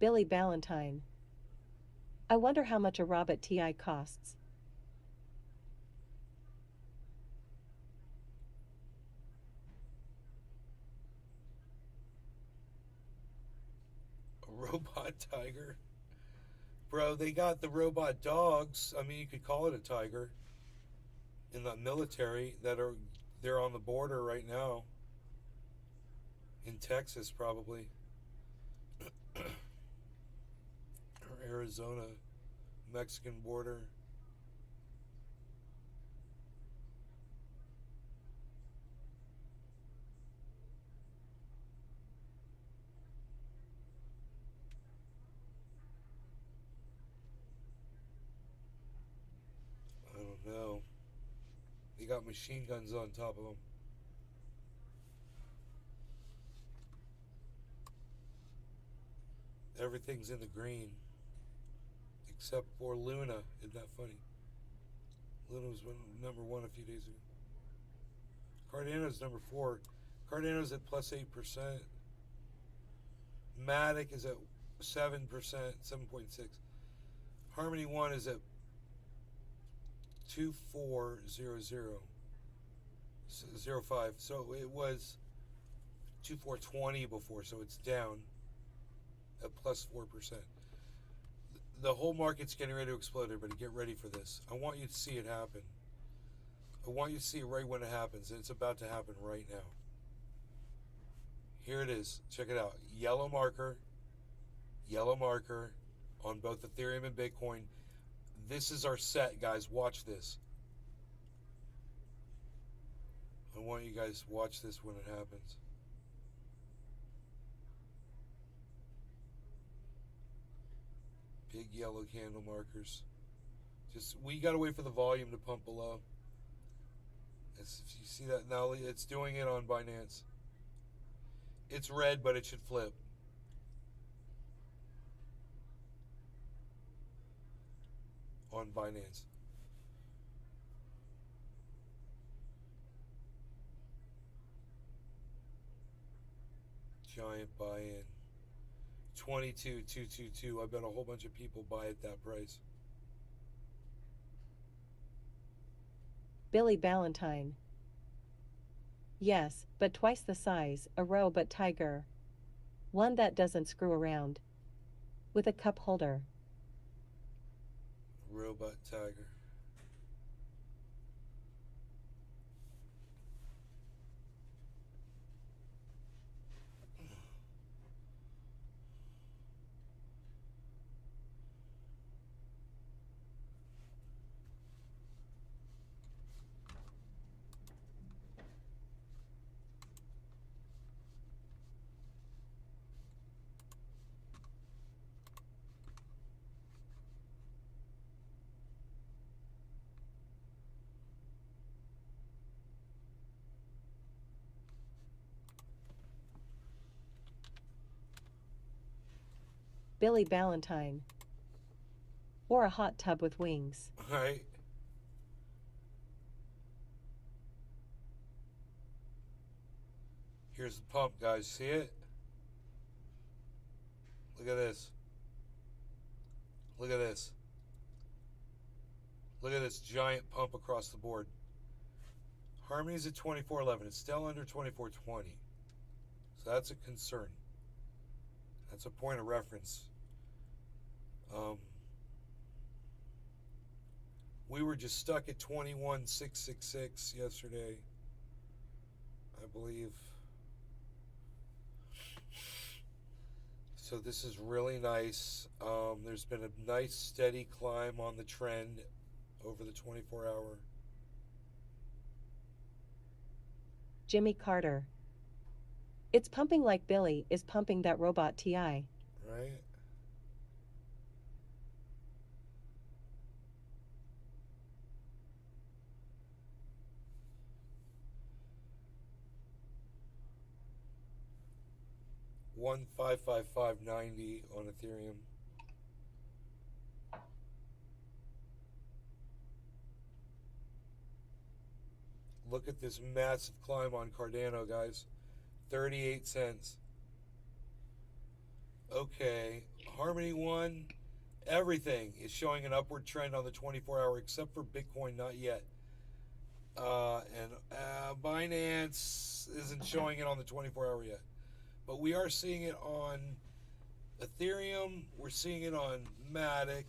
Billy Ballantyne. I wonder how much a Robot TI costs. A robot tiger. Bro, they got the robot dogs. I mean, you could call it a tiger. In the military they're on the border right now. In Texas, probably. Or Arizona. Mexican border. I don't know. They got machine guns on top of them. Everything's in the green. Except for Luna. Isn't that funny? Luna was number 1 a few days ago. Cardano's number 4. Cardano's at plus 8%. Matic is at 7%, 7.6. Harmony One is at 2400.05. So it was 2420 before, so it's down at plus 4%. The whole market's getting ready to explode, everybody. Get ready for this. I want you to see it happen. I want you to see it right when it happens, and it's about to happen right now. Here it is. Check it out. Yellow marker on both Ethereum and Bitcoin. This is our set, guys. Watch this. I want you guys to watch this when it happens. Big yellow candle markers. We gotta wait for the volume to pump below. You see that now? It's doing it on Binance. It's red, but it should flip. On Binance. Giant buy-in. 22,222. I bet a whole bunch of people buy at that price. Billy Ballantyne. Yes, but twice the size, a robot tiger. One that doesn't screw around. With a cup holder. Robot tiger. Billy Ballantyne. Or a hot tub with wings. Alright. Here's the pump, guys. See it? Look at this. Look at this. Look at this giant pump across the board. Harmony's at 2411. It's still under 2420. So that's a concern. That's a point of reference. We were just stuck at 21,666 yesterday, I believe. So this is really nice. There's been a nice steady climb on the trend over the 24-hour. Jimmy Carter. It's pumping like Billy is pumping that robot TI. Right? $1,555.90 on Ethereum. Look at this massive climb on Cardano, guys. 38 cents. Okay, Harmony One, everything is showing an upward trend on the 24-hour, except for Bitcoin, not yet. And Binance isn't showing it on the 24-hour yet. But we are seeing it on Ethereum, we're seeing it on Matic.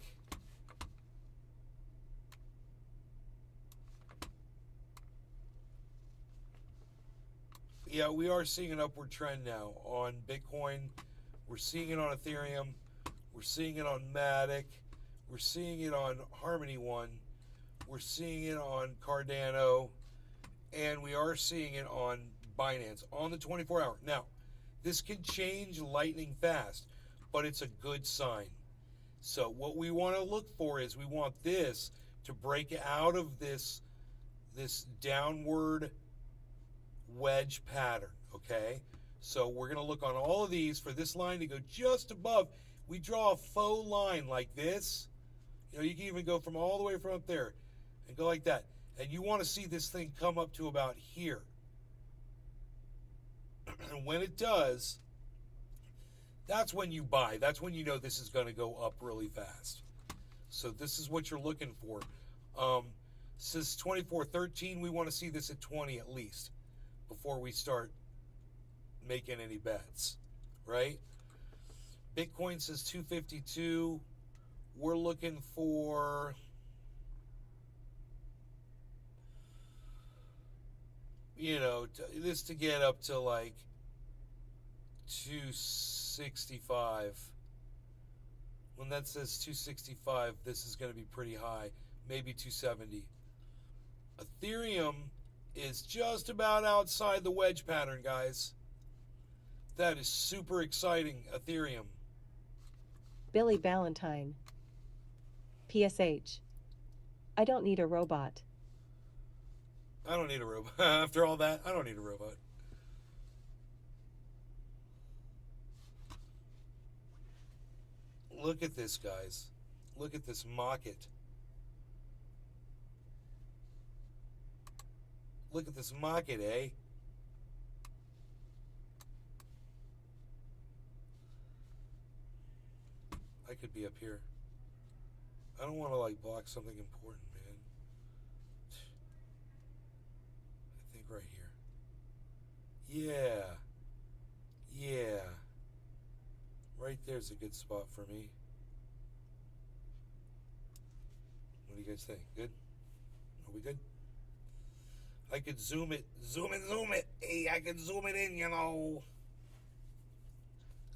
Yeah, we are seeing an upward trend now on Bitcoin. We're seeing it on Ethereum. We're seeing it on Matic. We're seeing it on Harmony One. We're seeing it on Cardano. And we are seeing it on Binance on the 24-hour. Now, this can change lightning fast, but it's a good sign. So what we want to look for is we want this to break out of this downward wedge pattern, okay? So we're going to look on all of these for this line to go just above. We draw a faux line like this. You know, you can even go from all the way from up there and go like that. And you want to see this thing come up to about here. And when it does, that's when you buy. That's when you know this is going to go up really fast. So this is what you're looking for. Since 24.13, we want to see this at 20 at least before we start making any bets, right? Bitcoin says 252. We're looking for this to get up to like 265. When that says 265, this is going to be pretty high, maybe 270. Ethereum is just about outside the wedge pattern, guys. That is super exciting, Ethereum. Billy Valentine. PSH. I don't need a robot. I don't need a robot. After all that, I don't need a robot. Look at this, guys. Look at this market. Look at this market, eh? I could be up here. I don't want to like block something important, man. I think right here. Yeah. Right there's a good spot for me. What do you guys think? Good? Are we good? I could zoom it. Zoom it. Hey, I could zoom it in, you know.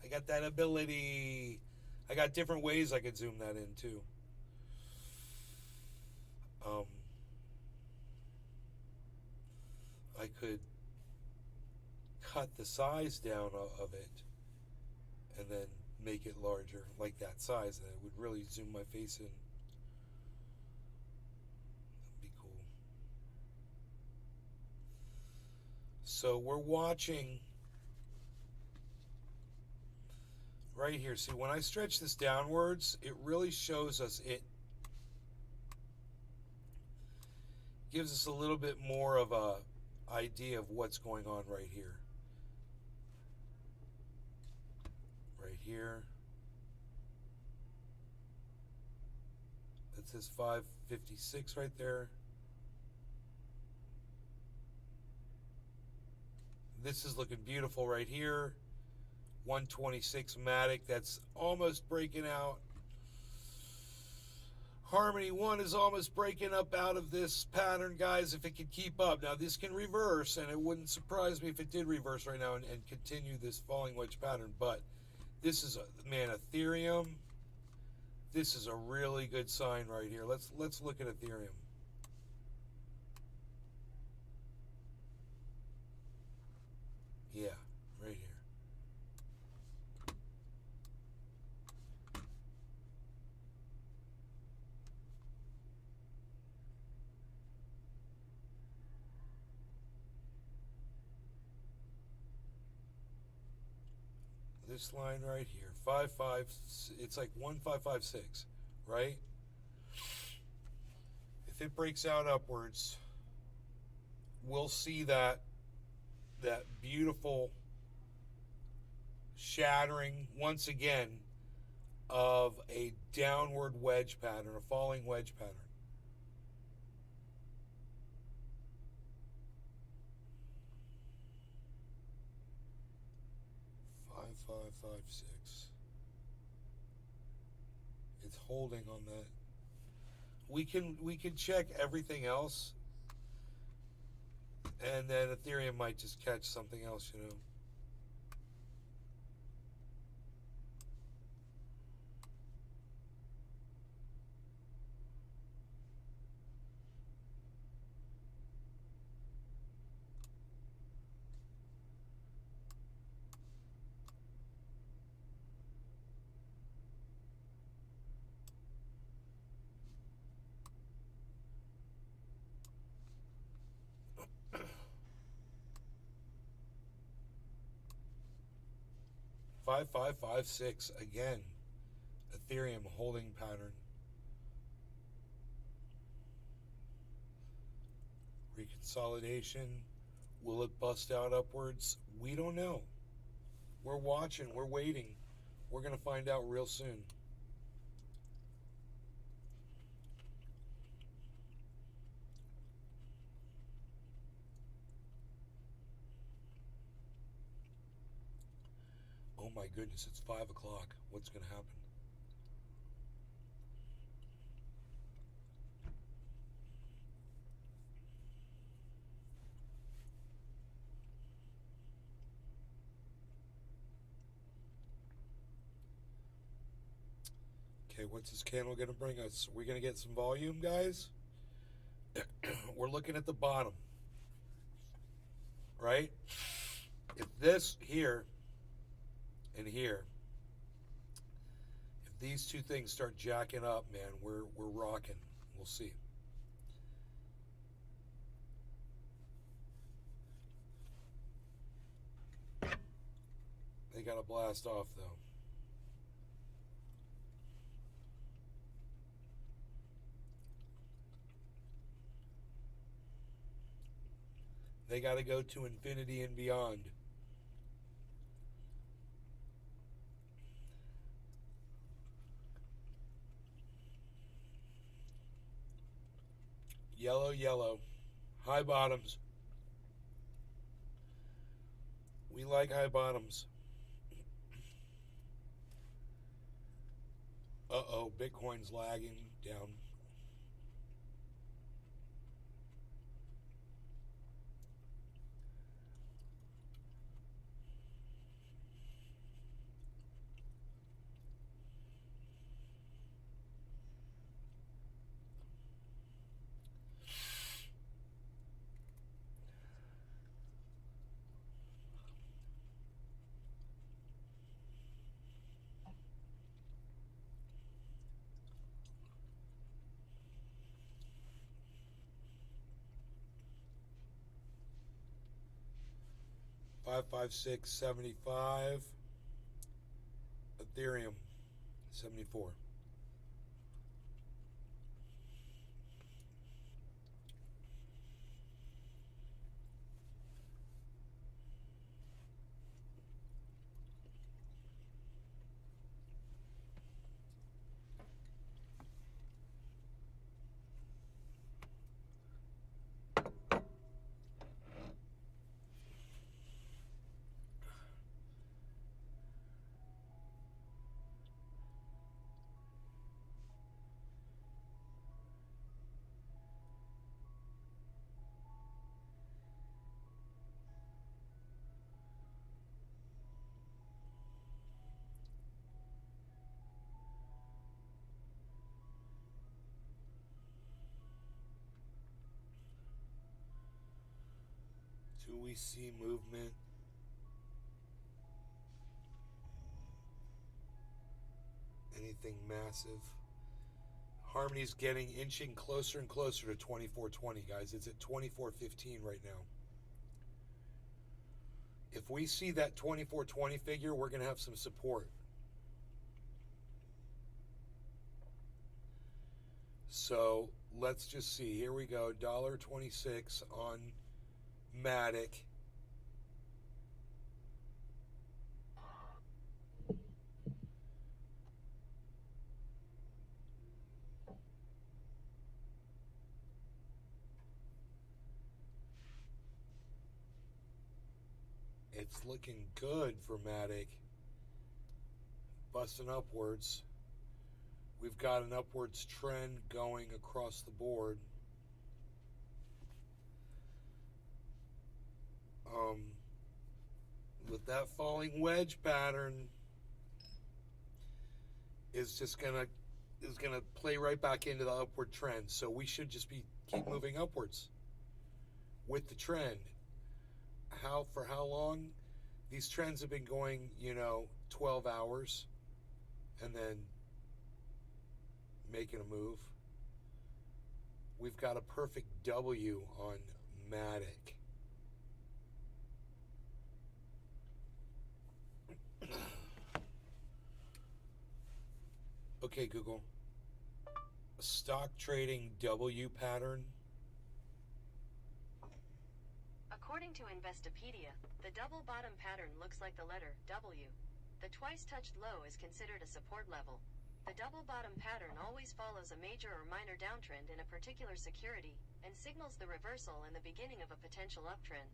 I got that ability. I got different ways I could zoom that in, too. I could cut the size down of it and then make it larger, like that size, and it would really zoom my face in. That'd be cool. So we're watching right here. See, when I stretch this downwards, it really shows us, it gives us a little bit more of a idea of what's going on right here. Right here. That says 556 right there. This is looking beautiful right here. 126 Matic, that's almost breaking out. Harmony One is almost breaking up out of this pattern, guys, if it can keep up. Now, this can reverse, and it wouldn't surprise me if it did reverse right now and continue this falling wedge pattern. But this is, man, Ethereum, this is a really good sign right here. Let's look at Ethereum. Yeah, right here. This line right here, 5.5, it's like 1.556, right? If it breaks out upwards, we'll see that beautiful shattering once again of a downward wedge pattern, a falling wedge pattern. Five, 5, 6. It's holding on that. We can check everything else, and then Ethereum might just catch something else, you know. $5,556 again. Ethereum holding pattern. Reconsolidation. Will it bust out upwards? We don't know. We're watching. We're waiting. We're going to find out real soon. Oh my goodness, it's 5 o'clock. What's going to happen? Okay, what's this candle going to bring us? We're going to get some volume, guys? We're looking at the bottom, right? If this here and here, if these two things start jacking up, man, we're rocking. We'll see. They got to blast off, though. They got to go to infinity and beyond. Yellow, yellow. High bottoms. We like high bottoms. Uh-oh, Bitcoin's lagging down. $556.75. Ethereum 74. Do we see movement? Anything massive? Harmony's inching closer and closer to 2420, guys. It's at 2415 right now. If we see that 2420 figure, we're going to have some support. So let's just see. Here we go. $1.26 on Matic. It's looking good for Matic. Busting upwards. We've got an upwards trend going across the board. With that falling wedge pattern is gonna play right back into the upward trend. So we should just keep moving upwards with the trend. For how long? These trends have been going, 12 hours and then making a move. We've got a perfect W on Matic. Okay, Google. Stock trading W pattern. According to Investopedia, the double bottom pattern looks like the letter W. The twice touched low is considered a support level. The double bottom pattern always follows a major or minor downtrend in a particular security and signals the reversal and the beginning of a potential uptrend.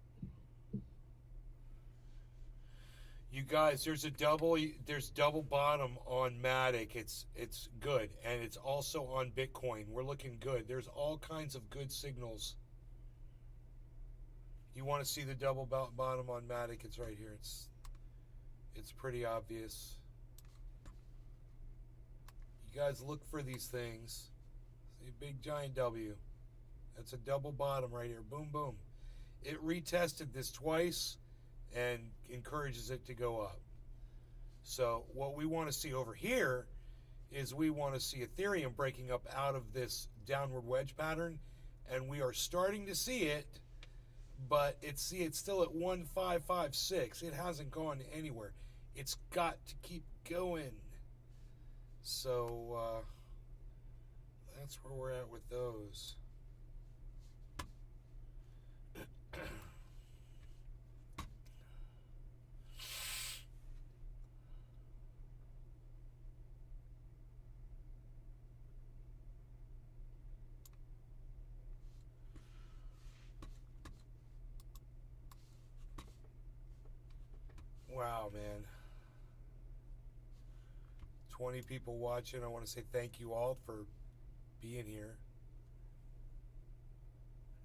You guys, there's double bottom on Matic. It's good, and it's also on Bitcoin. We're looking good. There's all kinds of good signals. You want to see the double bottom on Matic? It's right here. It's pretty obvious. You guys look for these things. See, big giant W. That's a double bottom right here. Boom, boom. It retested this twice and encourages it to go up. So what we want to see over here is we want to see Ethereum breaking up out of this downward wedge pattern, and we are starting to see it, but it's still at 1556. It hasn't gone anywhere. It's got to keep going. So that's where we're at with those. Wow, man. 20 people watching. I want to say thank you all for being here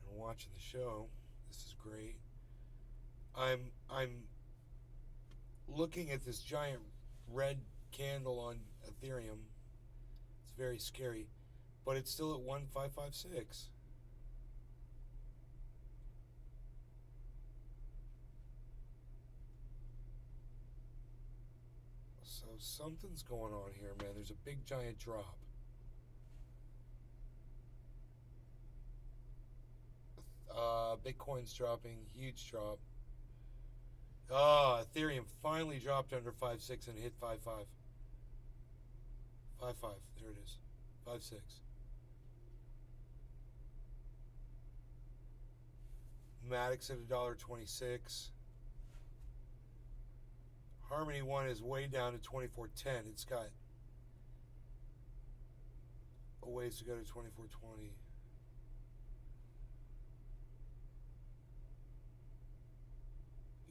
and watching the show. This is great. I'm looking at this giant red candle on Ethereum. It's very scary, but it's still at 1556. So something's going on here, man. There's a big giant drop. Bitcoin's dropping, huge drop. Ethereum finally dropped under 5.6 and hit 5.5. 5.5, there it is. 5.6. Matic's at $1.26. Harmony 1 is way down to 24.10. It's got a ways to go to 24.20.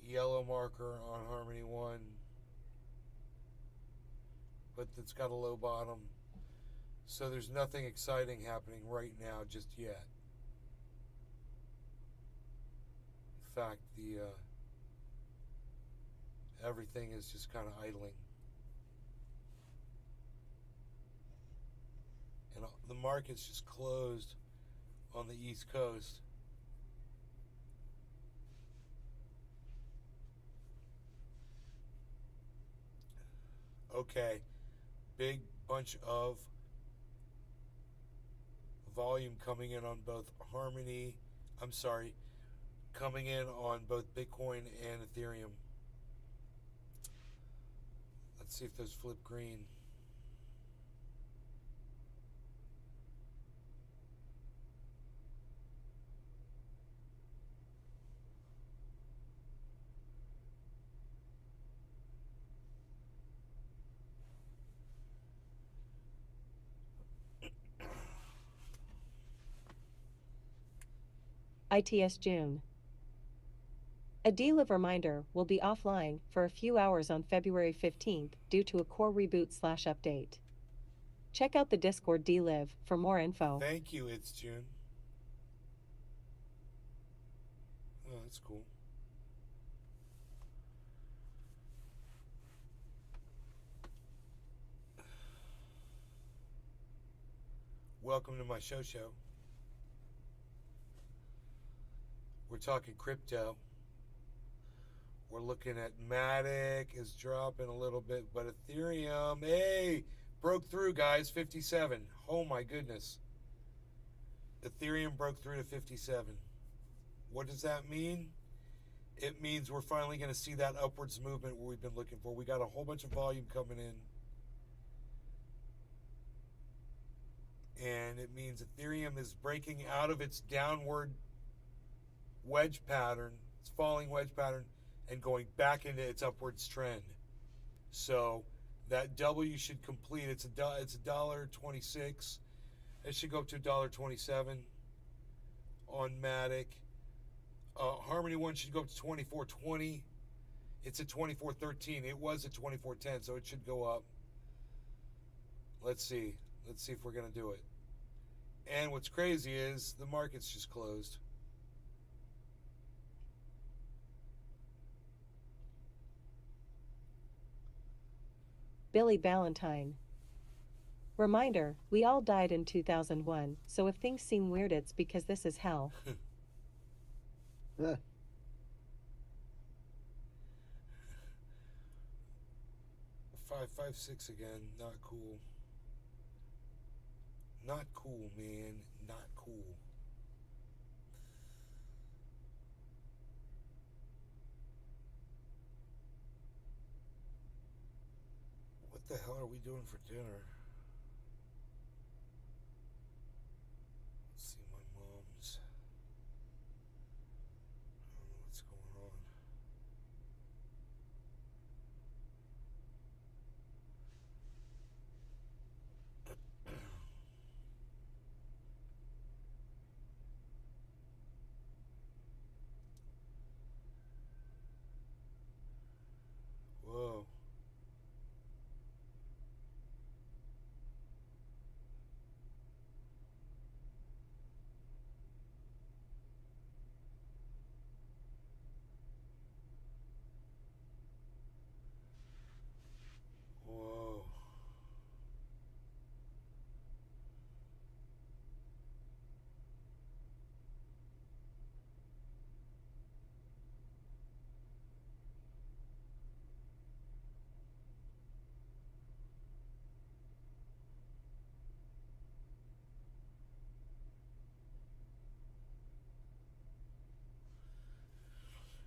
Yellow marker on Harmony 1, but it's got a low bottom. So there's nothing exciting happening right now just yet. In fact, everything is just kind of idling. And the market's just closed on the East Coast. Okay, big bunch of volume coming in on both coming in on both Bitcoin and Ethereum. Let's see if those flip green. ITS June. A deal of reminder will be offline for a few hours on February 15th due to a core reboot/update. Check out the Discord DLive for more info. Thank you, It's June. Oh, that's cool. Welcome to my show. We're talking crypto. We're looking at Matic is dropping a little bit, but Ethereum, hey, broke through, guys, 57. Oh my goodness. Ethereum broke through to 57. What does that mean? It means we're finally going to see that upwards movement we've been looking for. We got a whole bunch of volume coming in. And it means Ethereum is breaking out of its downward wedge pattern, its falling wedge pattern, and going back into its upwards trend. So that W should complete. It's $1.26. It should go up to $1.27 on Matic. Harmony One should go up to 24.20. It's at 24.13. It was at 24.10, so it should go up. Let's see if we're gonna do it. And what's crazy is the market's just closed. Billy Ballantyne. Reminder, we all died in 2001, so if things seem weird, it's because this is hell. 556 again, not cool. Not cool, man. Not cool. What the hell are we doing for dinner? Let's see my mom's. I don't know what's going on. Whoa. Whoa.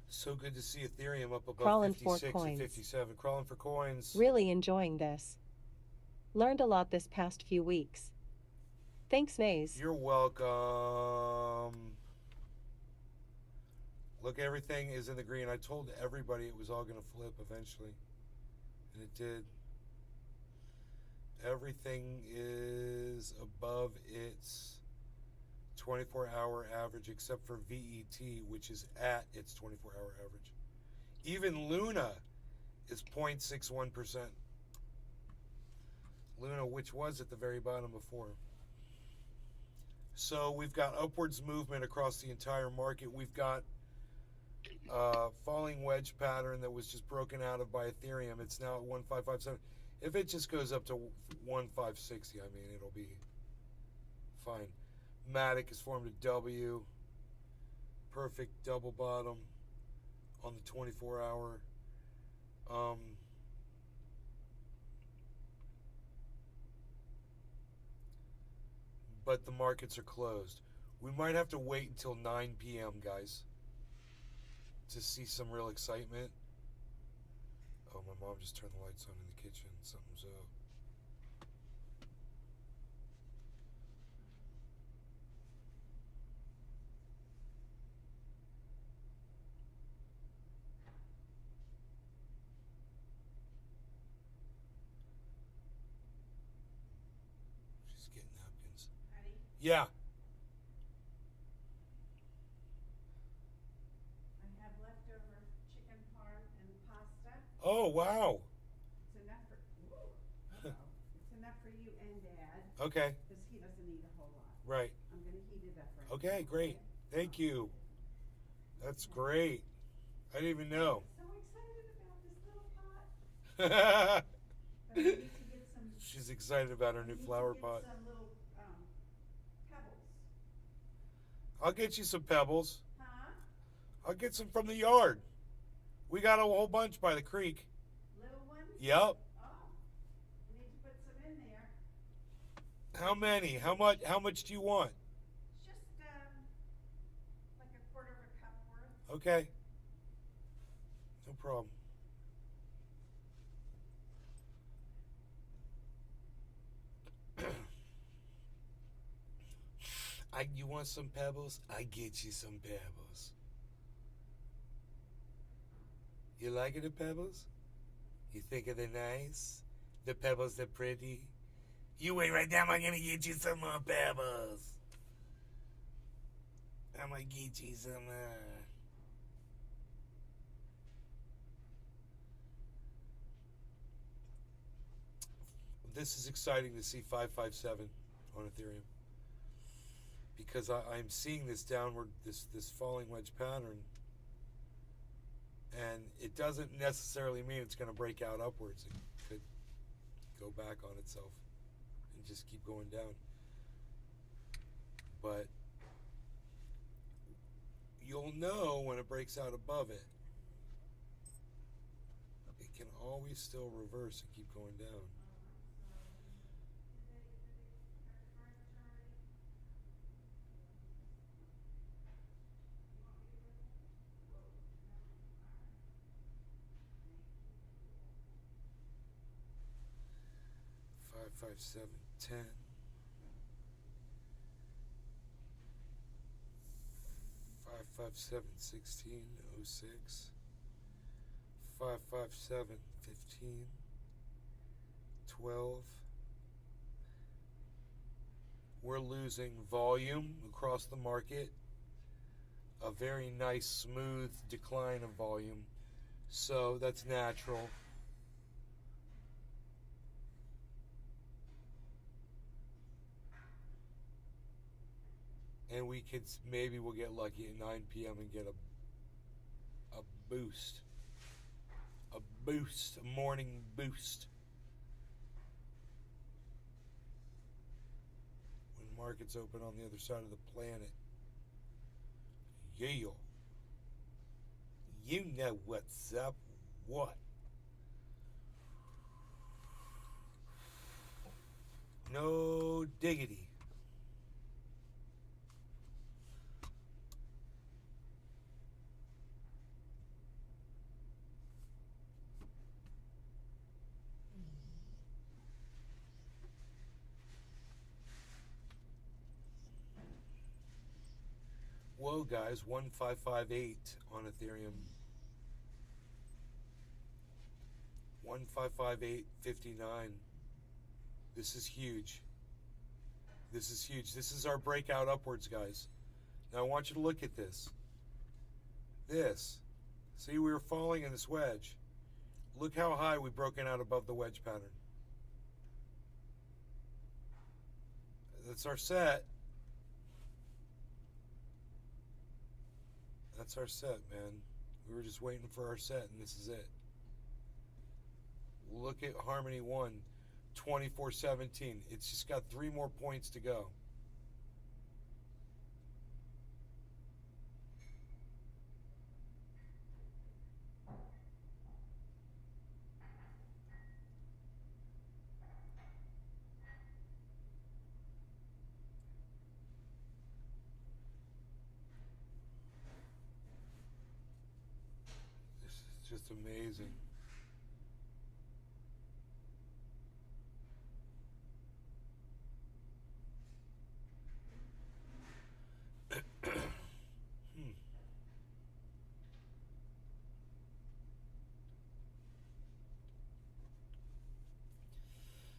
So good to see Ethereum up above Crawling for 56 and coins. 57. Crawling for coins. Really enjoying this. Learned a lot this past few weeks. Thanks, Maze. You're welcome. Look, everything is in the green. I told everybody it was all going to flip eventually. And it did. Everything is above its 24-hour average except for VET, which is at its 24-hour average. Even Luna is 0.61%. Luna, which was at the very bottom before. So we've got upwards movement across the entire market. We've got falling wedge pattern that was just broken out of by Ethereum. It's now at 1557. If it just goes up to 1560, I mean, it'll be fine. Matic has formed a W. Perfect double bottom on the 24-hour. But the markets are closed. We might have to wait until 9 p.m., guys, to see some real excitement. Oh, my mom just turned the lights on in the kitchen. Something's up. She's getting napkins. Honey, Yeah. I have leftover chicken parm and pasta. Oh, wow. It's enough for, woo, uh-oh. It's enough for you and Dad. Okay. Because he doesn't eat a whole lot. Right. I'm gonna heat it up right Okay, now, great. Thank you. That's great. I didn't even know. So excited about this little pot. But I need to get some. She's excited about her I new need to flower get pot. some little, pebbles. I'll get you some pebbles. Huh? I'll get some from the yard. We got a whole bunch by the creek. Little ones? Yep. Oh, I need to put some in there. How many? How much do you want? Just, like a quarter of a cup worth. Okay. No problem. You want some pebbles? I get you some pebbles. You like it, the pebbles? You think they're nice? The pebbles, they're pretty. You wait right now, I'm gonna get you some more pebbles. I'm gonna get you some This is exciting to see 557 on Ethereum. Because I'm seeing this downward, this falling wedge pattern, and it doesn't necessarily mean it's going to break out upwards. It could go back on itself and just keep going down. But you'll know when it breaks out above it. It can always still reverse and keep going down. Five, 7, 10. 5, 7, 16, 06. 5, 7, 15, 12. We're losing volume across the market. A very nice, smooth decline of volume. So that's natural. And we could, maybe we'll get lucky at 9 p.m. and get a boost. A boost, a morning boost. When markets open on the other side of the planet. Yeah. You know what's up. What? No diggity. Whoa, guys, 1558 on Ethereum. 1558.59. This is huge. This is huge. This is our breakout upwards, guys. Now I want you to look at this. This. See, we were falling in this wedge. Look how high we've broken out above the wedge pattern. That's our set. That's our set, man. We were just waiting for our set, and this is it. Look at Harmony 1, 2417. It's just got 3 more points to go. This is just amazing.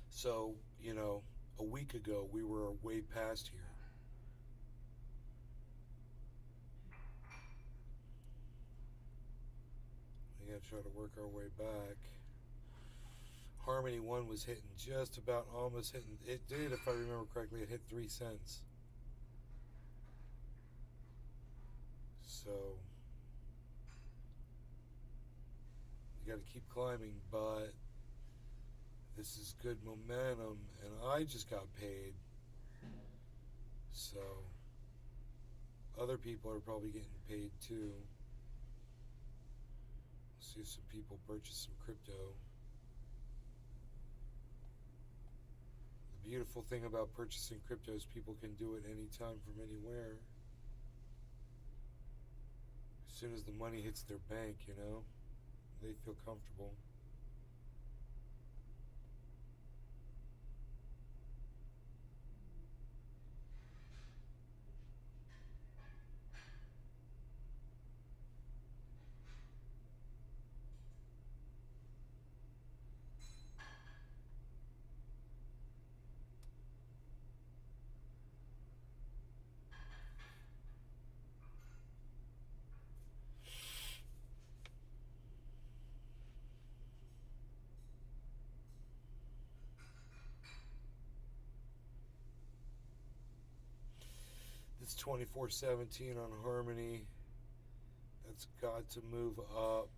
So, you know, a week ago we were way past here. We gotta try to work our way back. Harmony 1 was hitting just about, almost hitting, it did, if I remember correctly, it hit 3 cents. So, you got to keep climbing, but this is good momentum, and I just got paid. So, other people are probably getting paid too. Let's see if some people purchase some crypto. The beautiful thing about purchasing crypto is people can do it anytime from anywhere. As soon as the money hits their bank, you know, they feel comfortable. It's 24.17 on Harmony. That's got to move up.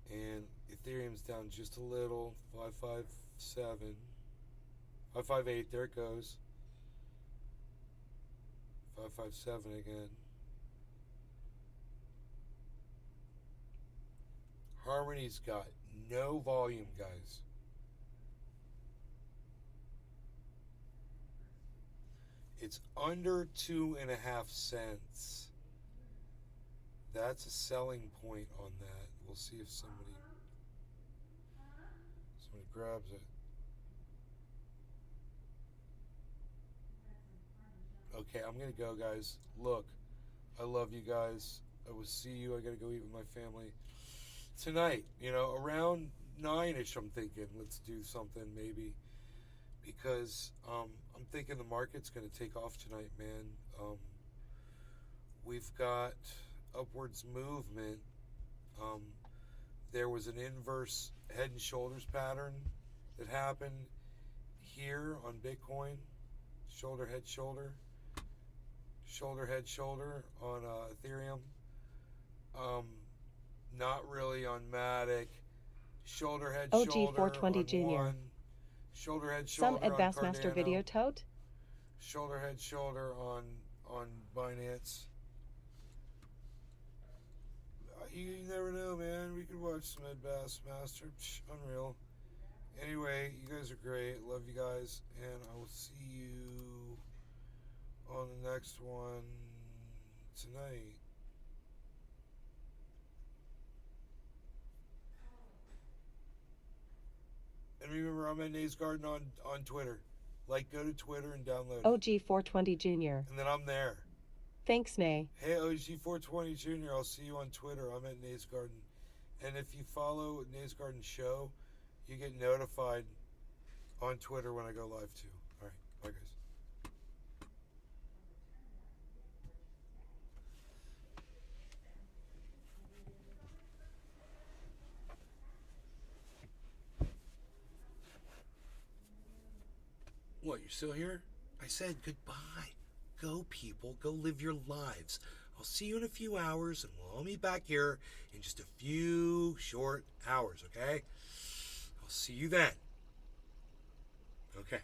And Ethereum's down just a little. 557. 558. There it goes. 557 again. Harmony's got no volume, guys. It's under 2.5 cents. That's a selling point on that. We'll see if somebody grabs it. Okay, I'm gonna go, guys. Look, I love you guys. I will see you. I gotta go eat with my family tonight. You know, around 9ish. I'm thinking let's do something maybe, because I'm thinking the market's going to take off tonight, man. We've got upwards movement. There was an inverse head and shoulders pattern that happened here on Bitcoin. Shoulder, head, shoulder. Shoulder, head, shoulder on Ethereum. Not really on Matic. Shoulder, head, OG shoulder 420 on Jr. one. Shoulder, head, shoulder Some on at Bassmaster Cardano. Video Tote. Shoulder, head, shoulder on Binance. You never know, man. We could watch some Ed Bassmaster. Unreal. Anyway, you guys are great. Love you guys. And I will see you on the next one tonight. And remember, I'm at Nays Garden on Twitter. Like, go to Twitter and download it. OG 420 Jr. And then I'm there. Thanks, Nay. Hey, OG420 Jr., I'll see you on Twitter. I'm at Nays Garden. And if you follow Nays Garden Show, you get notified on Twitter when I go live too. All right, bye guys. What, you're still here? I said goodbye. Go, people. Go live your lives. I'll see you in a few hours, and we'll all meet back here in just a few short hours, okay? I'll see you then. Okay.